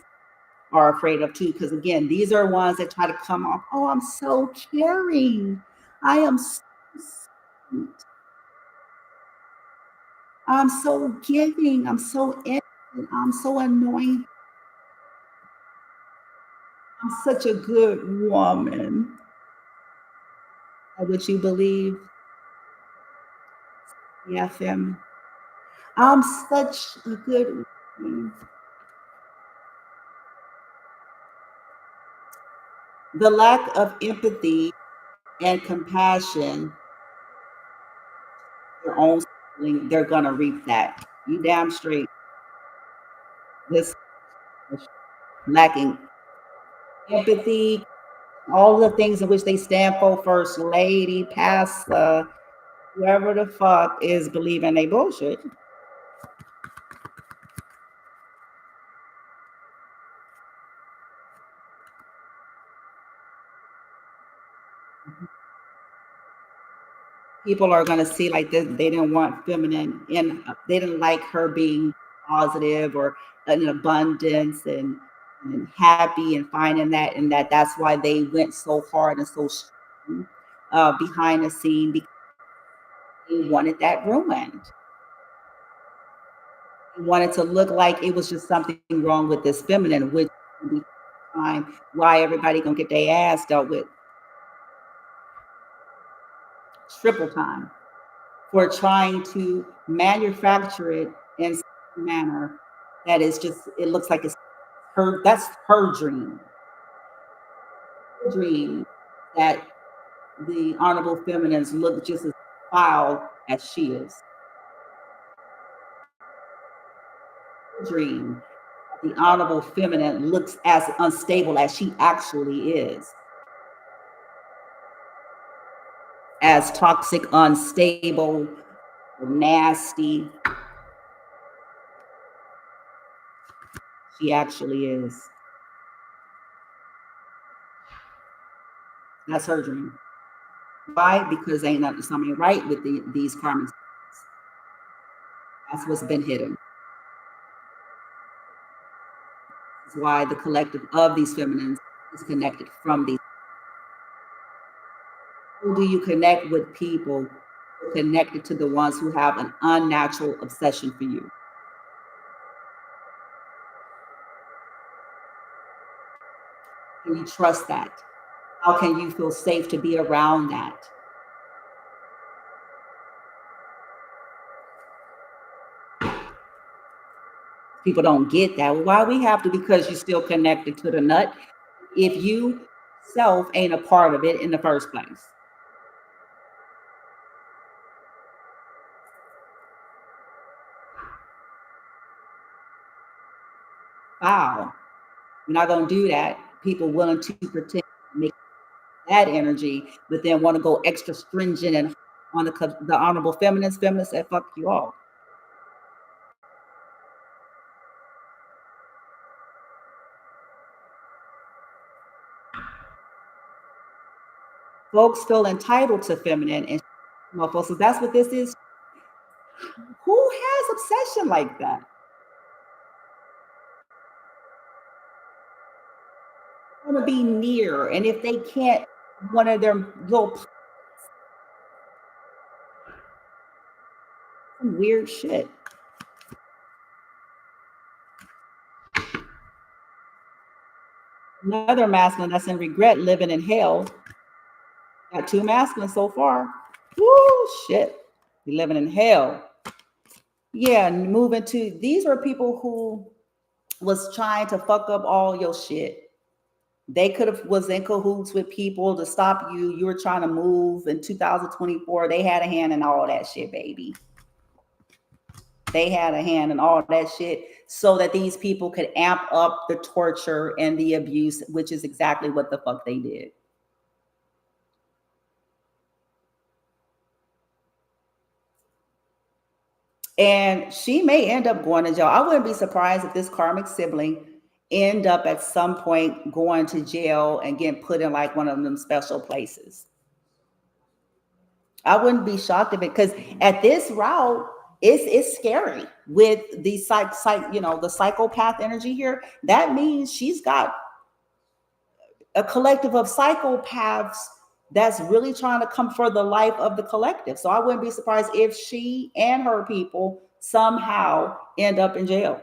are afraid of too. Because again, these are ones that try to come off, oh, I'm so caring. I am so sweet. I'm so giving. I'm so innocent. I'm so annoying. I'm such a good woman. Would you believe? Yeah, fam. I'm such a good woman. The lack of empathy and compassion, their own sibling, they're gonna reap that. You damn straight. This lacking empathy, all the things in which they stand for, first lady, pastor, whoever the fuck is believing they bullshit. People are going to see like this. They didn't want feminine, and they didn't like her being positive or in abundance and happy and finding that, and that's why they went so hard and so strong behind the scene, because they wanted that ruined. They wanted to look like it was just something wrong with this feminine, which will be time why everybody gonna get their ass dealt with triple time for trying to manufacture it in such a manner that is just, it looks like it's her, that's her dream. Her dream that the honorable feminines look just as foul as she is. Her dream the honorable feminine looks as unstable as she actually is, as toxic, unstable, nasty she actually is. That's her dream. Why? Because ain't nothing something right with these karmic. That's what's been hidden. That's why the collective of these feminines is connected from these. How do you connect with people connected to the ones who have an unnatural obsession for you? Can you trust that? How can you feel safe to be around that? People don't get that. Well, why we have to? Because you're still connected to the nut. If you self ain't a part of it in the first place. Wow. We're not going to do that. People willing to pretend make that energy, but then want to go extra stringent and on the honorable feminists said, fuck you all. Folks feel entitled to feminine and folks, so that's what this is. Who has obsession like that? Want to be near, and if they can't, one of their little weird shit. Another masculine that's in regret, living in hell. Got two masculine so far. Woo, shit. You're living in hell. Yeah, moving to these are people who was trying to fuck up all your shit. They could have was in cahoots with people to stop you. You were trying to move in 2024. They had a hand in all that shit, baby. They had a hand in all that shit so that these people could amp up the torture and the abuse, which is exactly what the fuck they did. And she may end up going to jail. I wouldn't be surprised if this karmic sibling end up at some point going to jail and getting put in like one of them special places. I wouldn't be shocked if it, because at this route, it's scary with the the psychopath energy here. That means she's got a collective of psychopaths that's really trying to come for the life of the collective. So I wouldn't be surprised if she and her people somehow end up in jail.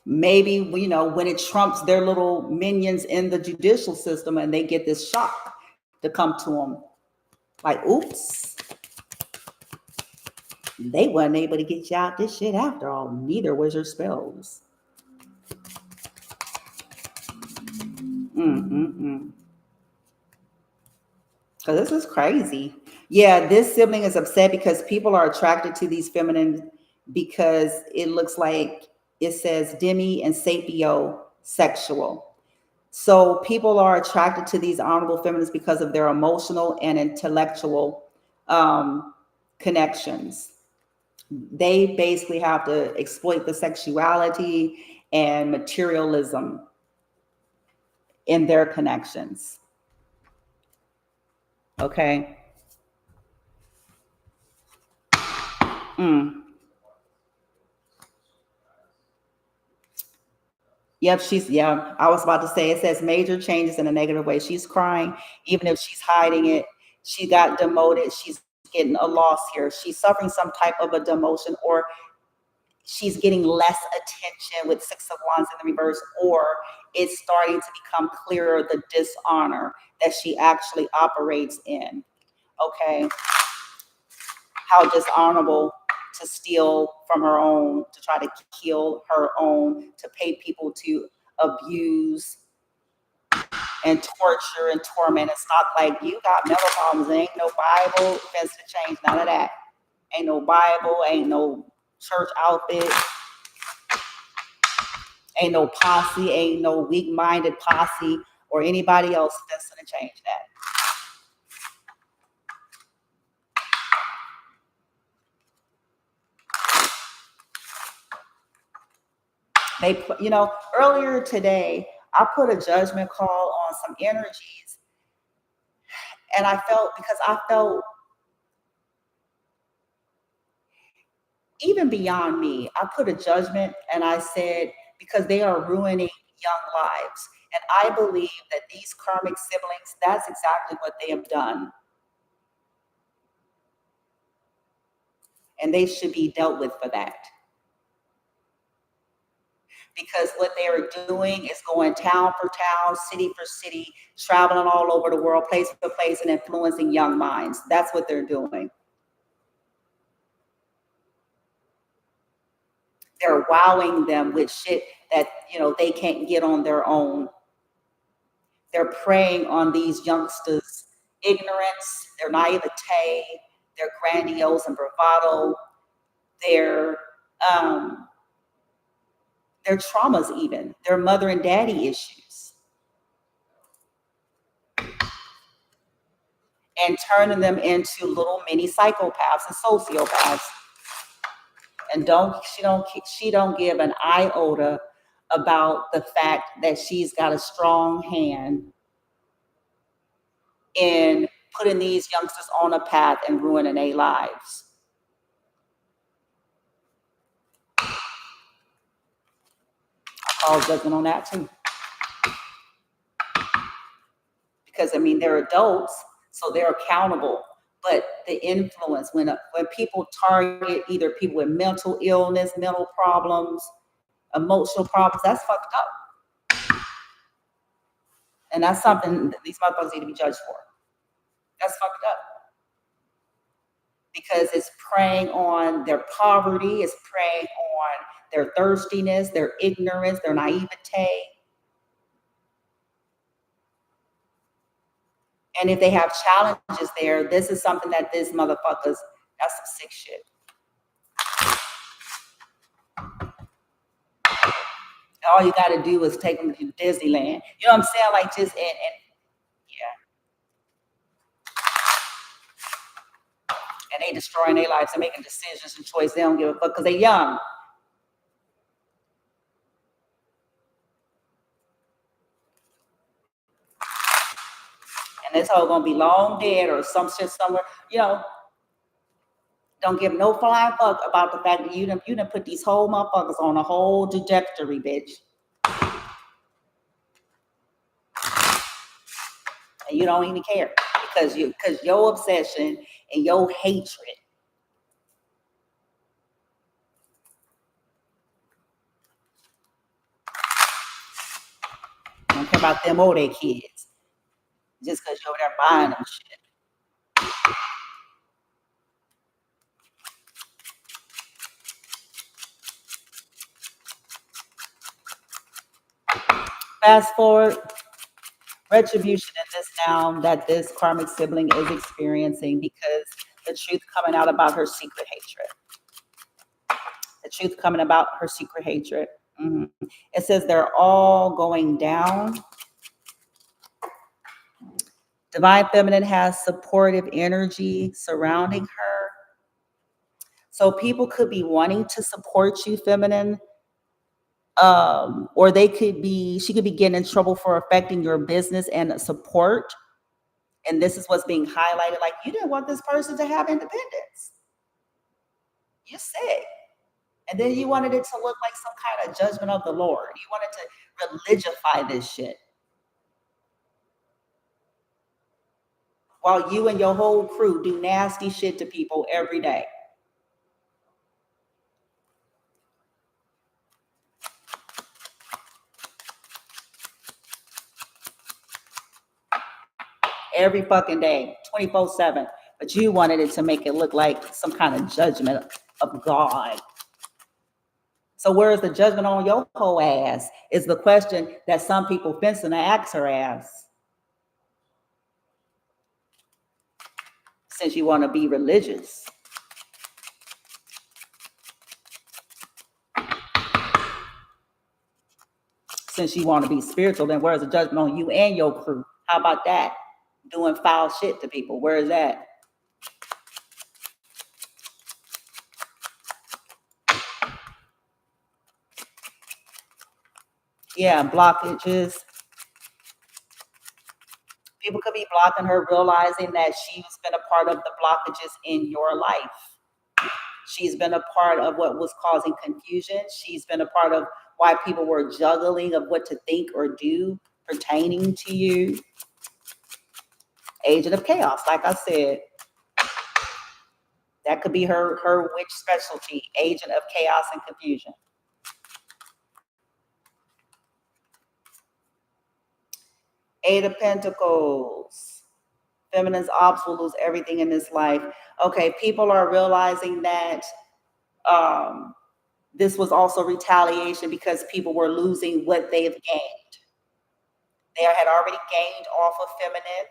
Maybe, when it trumps their little minions in the judicial system and they get this shock to come to them. Like, oops, they weren't able to get you out this shit after all. Neither was your spells. Because this is crazy. Yeah, this sibling is upset because people are attracted to these feminine because it looks like it says demi and sapio sexual. So people are attracted to these honorable feminists because of their emotional and intellectual connections. They basically have to exploit the sexuality and materialism in their connections. Okay. Yep, I was about to say it says major changes in a negative way. She's crying, even if she's hiding it. She got demoted. She's getting a loss here. She's suffering some type of a demotion, or she's getting less attention with Six of Wands in the reverse, or it's starting to become clearer the dishonor that she actually operates in. Okay. How dishonorable to steal from her own, to try to kill her own, to pay people to abuse and torture and torment. It's not like you got mental problems. There ain't no Bible fence to change, none of that. Ain't no Bible, ain't no church outfit, ain't no posse, ain't no weak-minded posse or anybody else that's gonna change that. They, earlier today, I put a judgment call on some energies, and I felt even beyond me, I put a judgment and I said, because they are ruining young lives. And I believe that these karmic siblings, that's exactly what they have done. And they should be dealt with for that. Because what they are doing is going town for town, city for city, traveling all over the world, place for place, and influencing young minds. That's what they're doing. They're wowing them with shit that, they can't get on their own. They're preying on these youngsters' ignorance, their naivete, their grandiose and bravado, their um, their traumas, even their mother and daddy issues, and turning them into little mini psychopaths and sociopaths. And she don't give an iota about the fact that she's got a strong hand in putting these youngsters on a path and ruining their lives. I'll judgment on that too. Because they're adults, so they're accountable. But the influence, when people target either people with mental illness, mental problems, emotional problems, that's fucked up. And that's something that these motherfuckers need to be judged for. That's fucked up. Because it's preying on their poverty, it's preying on their thirstiness, their ignorance, their naivete. And if they have challenges there, this is something that this motherfuckers, that's some sick shit. All you got to do is take them to Disneyland. You know what I'm saying? Like just, and yeah. And they destroying their lives and making decisions and choices. They don't give a fuck because they're young. And this whole gonna be long dead or some shit somewhere. Don't give no flying fuck about the fact that you done put these whole motherfuckers on a whole trajectory, bitch. And you don't even care because your obsession and your hatred. You don't care about them or their kids. Just because you're over there buying them shit. Fast forward, retribution in this now that this karmic sibling is experiencing because the truth coming out about her secret hatred. The truth coming about her secret hatred. Mm-hmm. It says they're all going down. Divine Feminine has supportive energy surrounding her. So people could be wanting to support you, Feminine. Or she could be getting in trouble for affecting your business and support. And this is what's being highlighted. Like, you didn't want this person to have independence. You're sick. And then you wanted it to look like some kind of judgment of the Lord. You wanted to religify this shit. While you and your whole crew do nasty shit to people every day. Every fucking day, 24/7. But you wanted it to make it look like some kind of judgment of God. So where is the judgment on your whole ass is the question that some people fencing to ask her ass. Since you want to be religious. Since you want to be spiritual, then where's the judgment on you and your crew? How about that? Doing foul shit to people. Where is that? Yeah, blockages. People could be blocking her, realizing that she's been a part of the blockages in your life. She's been a part of what was causing confusion. She's been a part of why people were juggling of what to think or do pertaining to you. Agent of chaos, like I said, that could be her witch specialty, agent of chaos and confusion. Eight of Pentacles. Feminine's ops will lose everything in this life. Okay, people are realizing that this was also retaliation because people were losing what they've gained. They had already gained off of feminine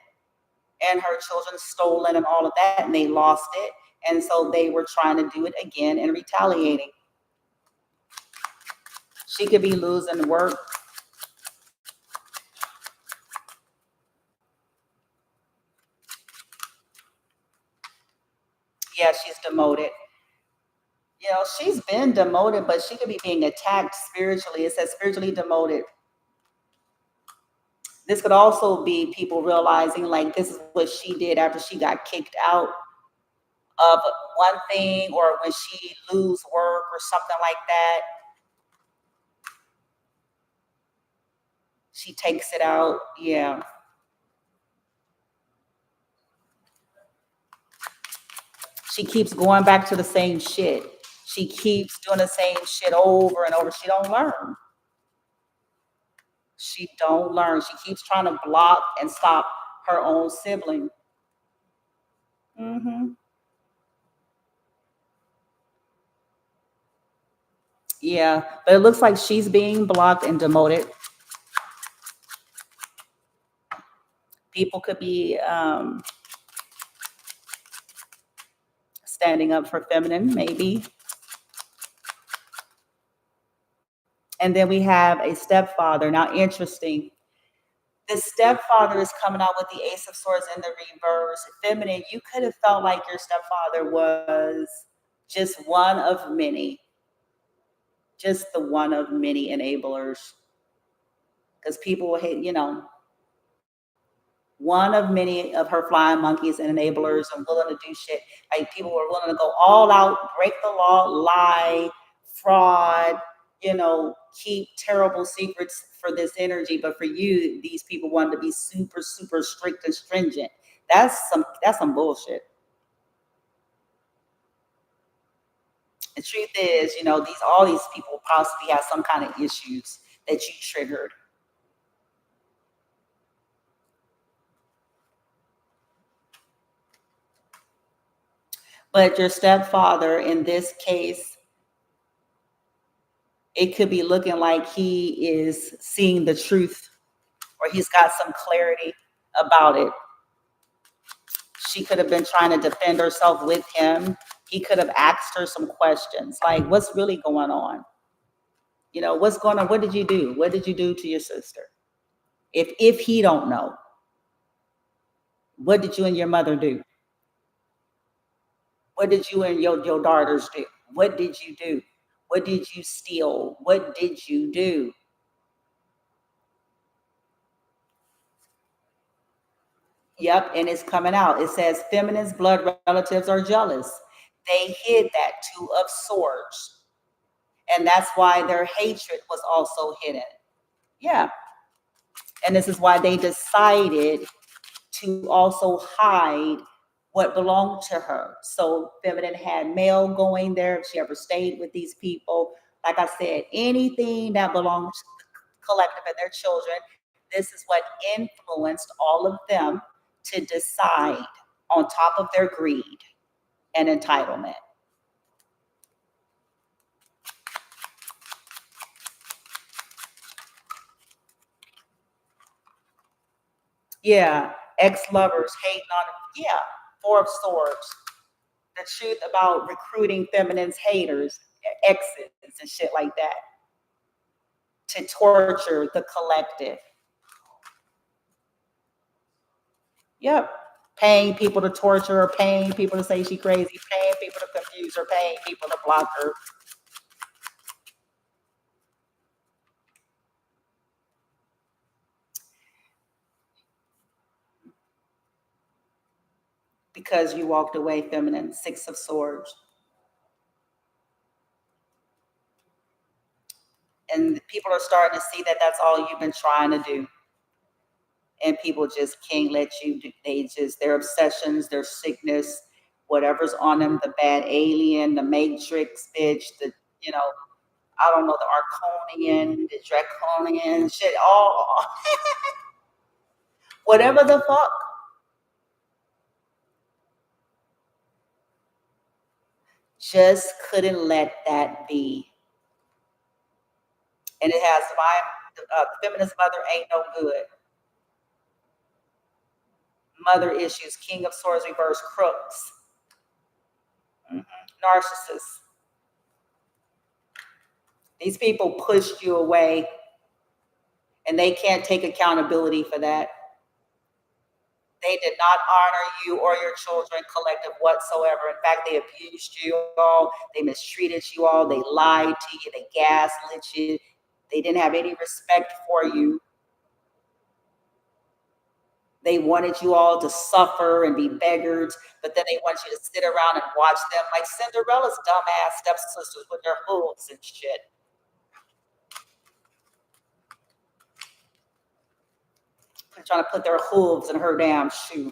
and her children stolen and all of that, and they lost it. And so they were trying to do it again and retaliating. She could be losing work. Yeah, she's demoted. You know, she's been demoted, but she could be being attacked spiritually. It says spiritually demoted. This could also be people realizing like this is what she did after she got kicked out of one thing, or when she lose work or something like that. She takes it out. Yeah. She keeps going back to the same shit. She keeps doing the same shit over and over. She don't learn. She don't learn. She keeps trying to block and stop her own sibling. Mm-hmm. Yeah, but it looks like she's being blocked and demoted. People could be standing up for feminine, maybe. And then we have a stepfather. Now, interesting. The stepfather is coming out with the Ace of Swords in the reverse. Feminine, you could have felt like your stepfather was just one of many, just the one of many enablers. Because people will hate, you know, one of many of her flying monkeys and enablers and willing to do shit. Like people were willing to go all out, break the law, lie, fraud, you know, keep terrible secrets for this energy. But for you, these people wanted to be super, super strict and stringent. That's some bullshit. The truth is, you know, all these people possibly have some kind of issues that you triggered. But your stepfather in this case, it could be looking like he is seeing the truth or he's got some clarity about it. She could have been trying to defend herself with him. He could have asked her some questions like, what's really going on? You know, what's going on? What did you do? What did you do to your sister? If he don't know, what did you and your mother do? What did you and your daughters do? What did you do? What did you steal? What did you do? Yep, and it's coming out. It says feminine's blood relatives are jealous. They hid that two of swords. And that's why their hatred was also hidden. Yeah. And this is why they decided to also hide what belonged to her. So feminine had mail going there if she ever stayed with these people. Like I said, anything that belonged to the collective and their children, this is what influenced all of them to decide on top of their greed and entitlement. Yeah, ex-lovers hating on, yeah, Four of Swords. The truth about recruiting feminine's haters, exes and shit like that to torture the collective. Yep. Paying people to torture her, paying people to say she crazy, paying people to confuse her, paying people to block her. Because you walked away feminine. Six of Swords. And people are starting to see that that's all you've been trying to do. and people just can't let you. They just their obsessions, their sickness, whatever's on them, the bad alien, the Matrix, bitch, the you know, I don't know, the Arconian, the Draconian, shit, all whatever the fuck. Just couldn't let that be. And it has feminist mother ain't no good. Mother issues, King of Swords reverse, crooks, narcissists. These people pushed you away and they can't take accountability for that. They did not honor you or your children collective whatsoever. In fact, they abused you all, they mistreated you all, they lied to you, they gaslit you, they didn't have any respect for you. They wanted you all to suffer and be beggars, but then they want you to sit around and watch them like Cinderella's dumbass stepsisters with their hooves and shit. Trying to put their hooves in her damn shoe.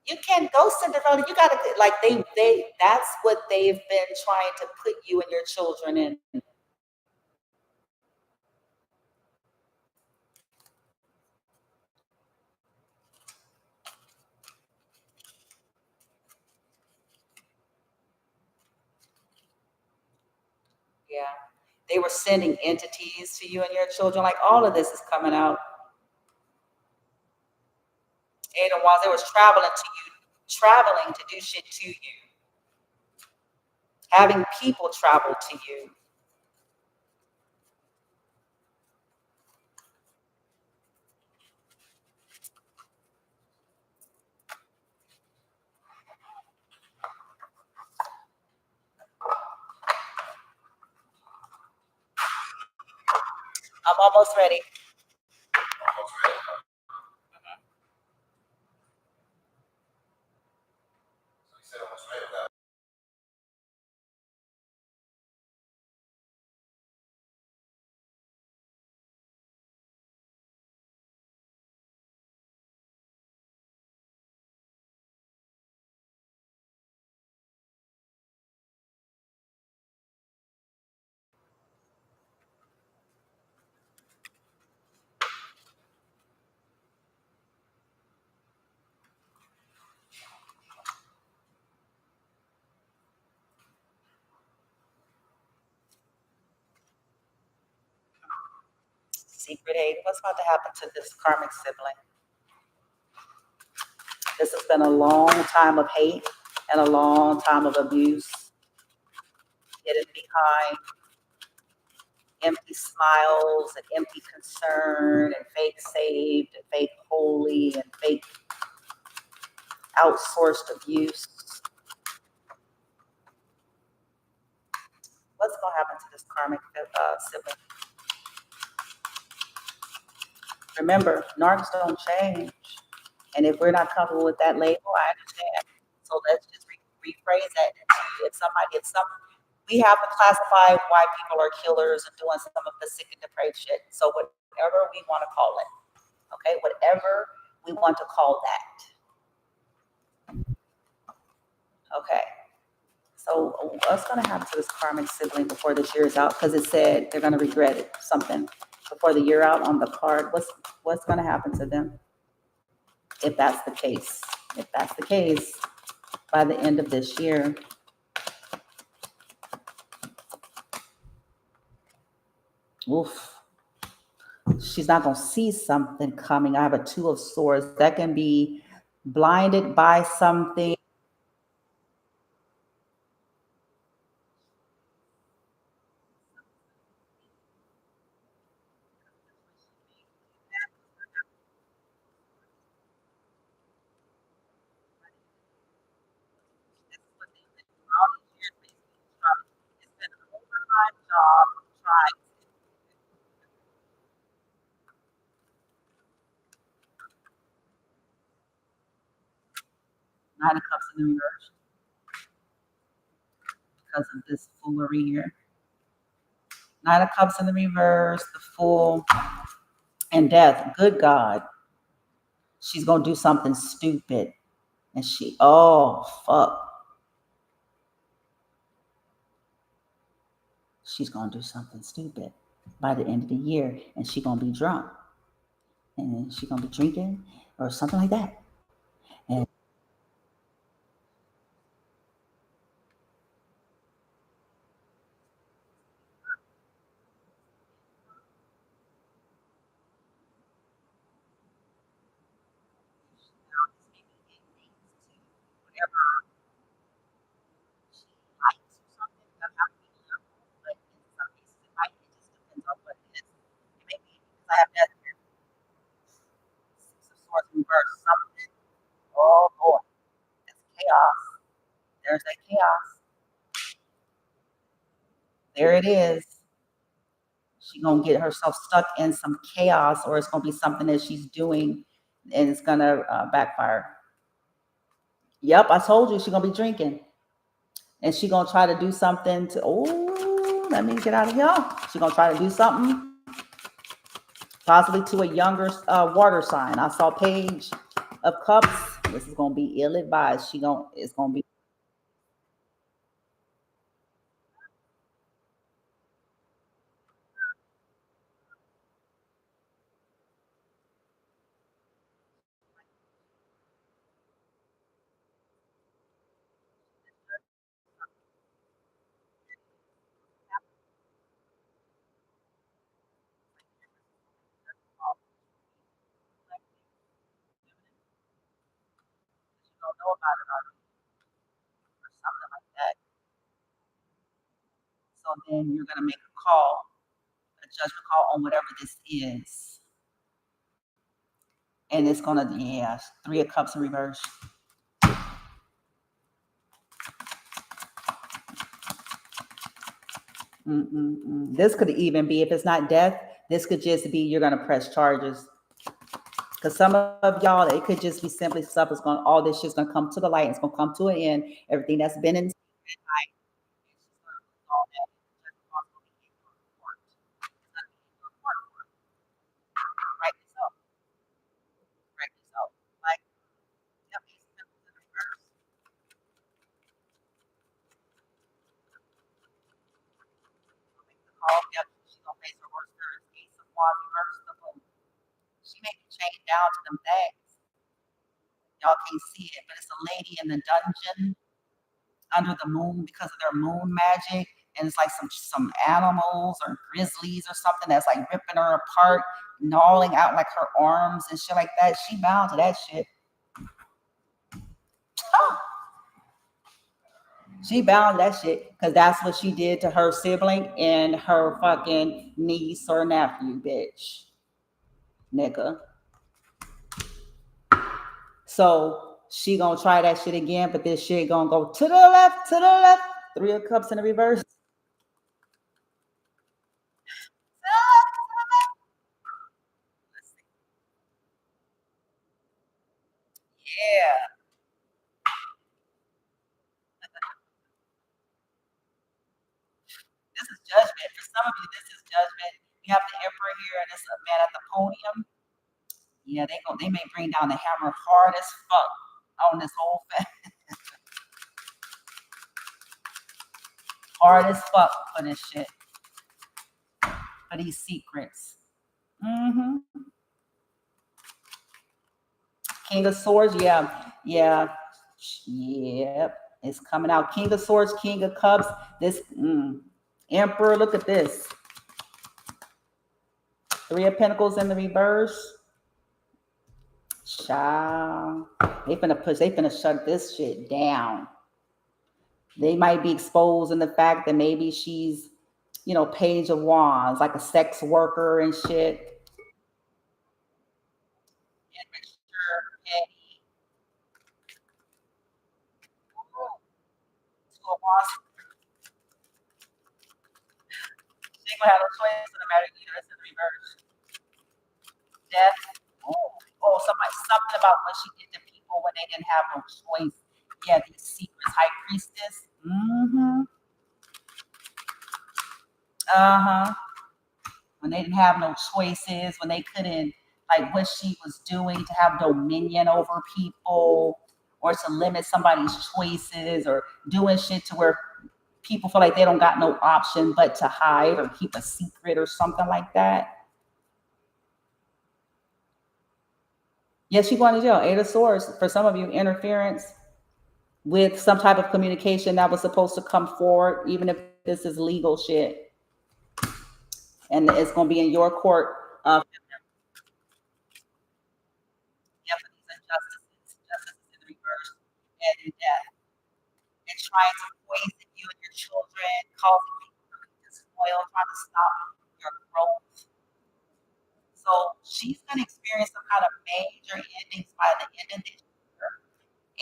You can't go Cinderella. You gotta like they that's what they've been trying to put you and your children in. Yeah. They were sending entities to you and your children. Like all of this is coming out. And while they was traveling to do shit to you, having people travel to you. I'm almost ready. Secret aid. What's about to happen to this karmic sibling? This has been a long time of hate and a long time of abuse. Hidden behind empty smiles and empty concern and fake saved and fake holy and fake outsourced abuse. What's going to happen to this karmic sibling? Remember, narcs don't change. And if we're not comfortable with that label, I understand. So let's just rephrase that. We have to classify why people are killers and doing some of the sick and depraved shit. So whatever we want to call it, okay, whatever we want to call that. Okay. So what's going to happen to this karmic sibling before this year is out? Because it said they're going to regret it, something before the year out on the card. What's going to happen to them if that's the case? If that's the case, by the end of this year. Oof. She's not going to see something coming. I have a 2 of swords. That can be blinded by something. It's been an overtime job trying. Nine of Cups in the reverse because of this foolery here. Nine of Cups in the reverse, the Fool, and Death. Good God. She's going to do something stupid. And oh, fuck. She's going to do something stupid by the end of the year. And she's going to be drunk. And she's going to be drinking or something like that. And oh boy, that's chaos. There's that chaos. There it is. She's gonna get herself stuck in some chaos, or it's gonna be something that she's doing, and it's gonna backfire. Yep, I told you she's gonna be drinking, and she's gonna try to do something to. Oh, let me get out of here. She's gonna try to do something, possibly to a younger water sign. I saw Page of Cups. This is gonna be ill advised. It's gonna be. You don't know about it or something like that. So then you're gonna make a call, a judgment call on whatever this is, and it's gonna, yeah, Three of Cups in reverse. Mm-mm-mm. This could even be, if it's not death, this could just be you're gonna press charges. Because some of y'all, it could just be simply stuff is going, all this shit's gonna come to the light. It's gonna come to an end. Everything that's been in right yourself, right yourself. Like, yep, call, yep, she's gonna face her worst curse. Ace of Wands reverse, the Moon. She may be chained down to them things. Y'all can't see it, but it's a lady in the dungeon under the moon because of their moon magic. And it's like some animals or grizzlies or something that's like ripping her apart, gnawing out like her arms and shit like that. She bound to that shit. She bound that shit because that's what she did to her sibling and her fucking niece or nephew, bitch. Nigga. So she gonna try that shit again, but this shit gonna go to the left, to the left. Three of Cups in the reverse. Yeah. This is judgment. For some of you, this is judgment. You have the Emperor here and this man at the podium. Yeah, they may bring down the hammer hard as fuck on this whole thing. Hard as fuck for this shit. For these secrets. Mm-hmm. King of Swords, yeah, yeah, yep. It's coming out. King of Swords, King of Cups. This Emperor. Look at this. Three of Pentacles in the reverse. Child, they finna push. They finna shut this shit down. They might be exposed in the fact that maybe she's, Page of Wands, like a sex worker and shit. Petty. Two of Wands. She ain't gonna have no choice in the matter either. It's in the reverse. Death. Something about what she did to people when they didn't have no choice. Yeah, these secrets, High Priestess. Mm-hmm. Uh-huh. When they didn't have no choices, when they couldn't, like what she was doing to have dominion over people or to limit somebody's choices or doing shit to where people feel like they don't got no option but to hide or keep a secret or something like that. Yes, she going to jail. Eight of Swords, for some of you, interference with some type of communication that was supposed to come forward, even if this is legal shit. And it's going to be in your court. Yeah, for these injustices, justices in reverse, and death, and trying to poison you and your children, causing people to be disloyal, trying to stop your growth. So she's going to experience some kind of major endings by the end of this year.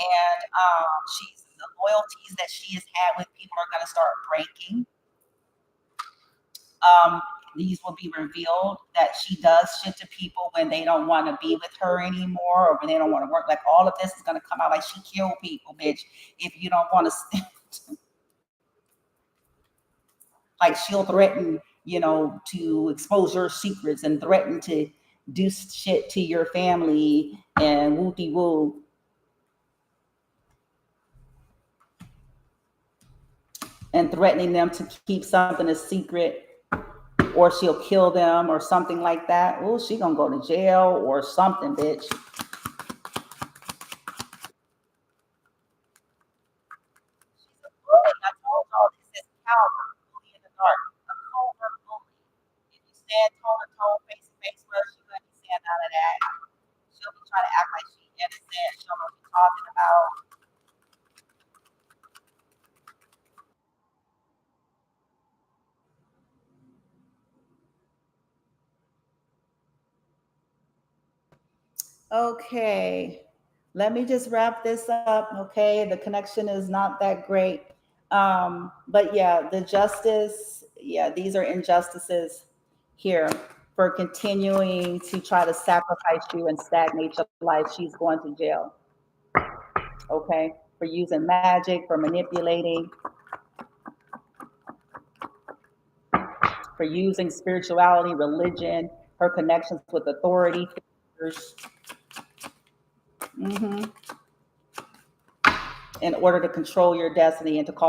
And the loyalties that she has had with people are going to start breaking. These will be revealed that she does shit to people when they don't want to be with her anymore or when they don't want to work. Like all of this is going to come out like she killed people, bitch. If you don't want to, like she'll threaten, to expose your secrets and threaten to do shit to your family and whoopty woo. And threatening them to keep something a secret, or she'll kill them or something like that. Oh, she gonna go to jail or something, bitch. She's a bully. I told y'all this is coward, bully in the dark, a covert bully. If you stand toe to toe, face to face with her, she wouldn't be saying none of that. She'll be trying to act like she's innocent. She'll know what she's talking about. Okay, let me just wrap this up. Okay, the connection is not that great. But yeah, the justice, yeah, these are injustices here for continuing to try to sacrifice you and stagnate your life. She's going to jail. Okay, for using magic, for manipulating, for using spirituality, religion, her connections with authority figures. Mhm. In order to control your destiny and to cause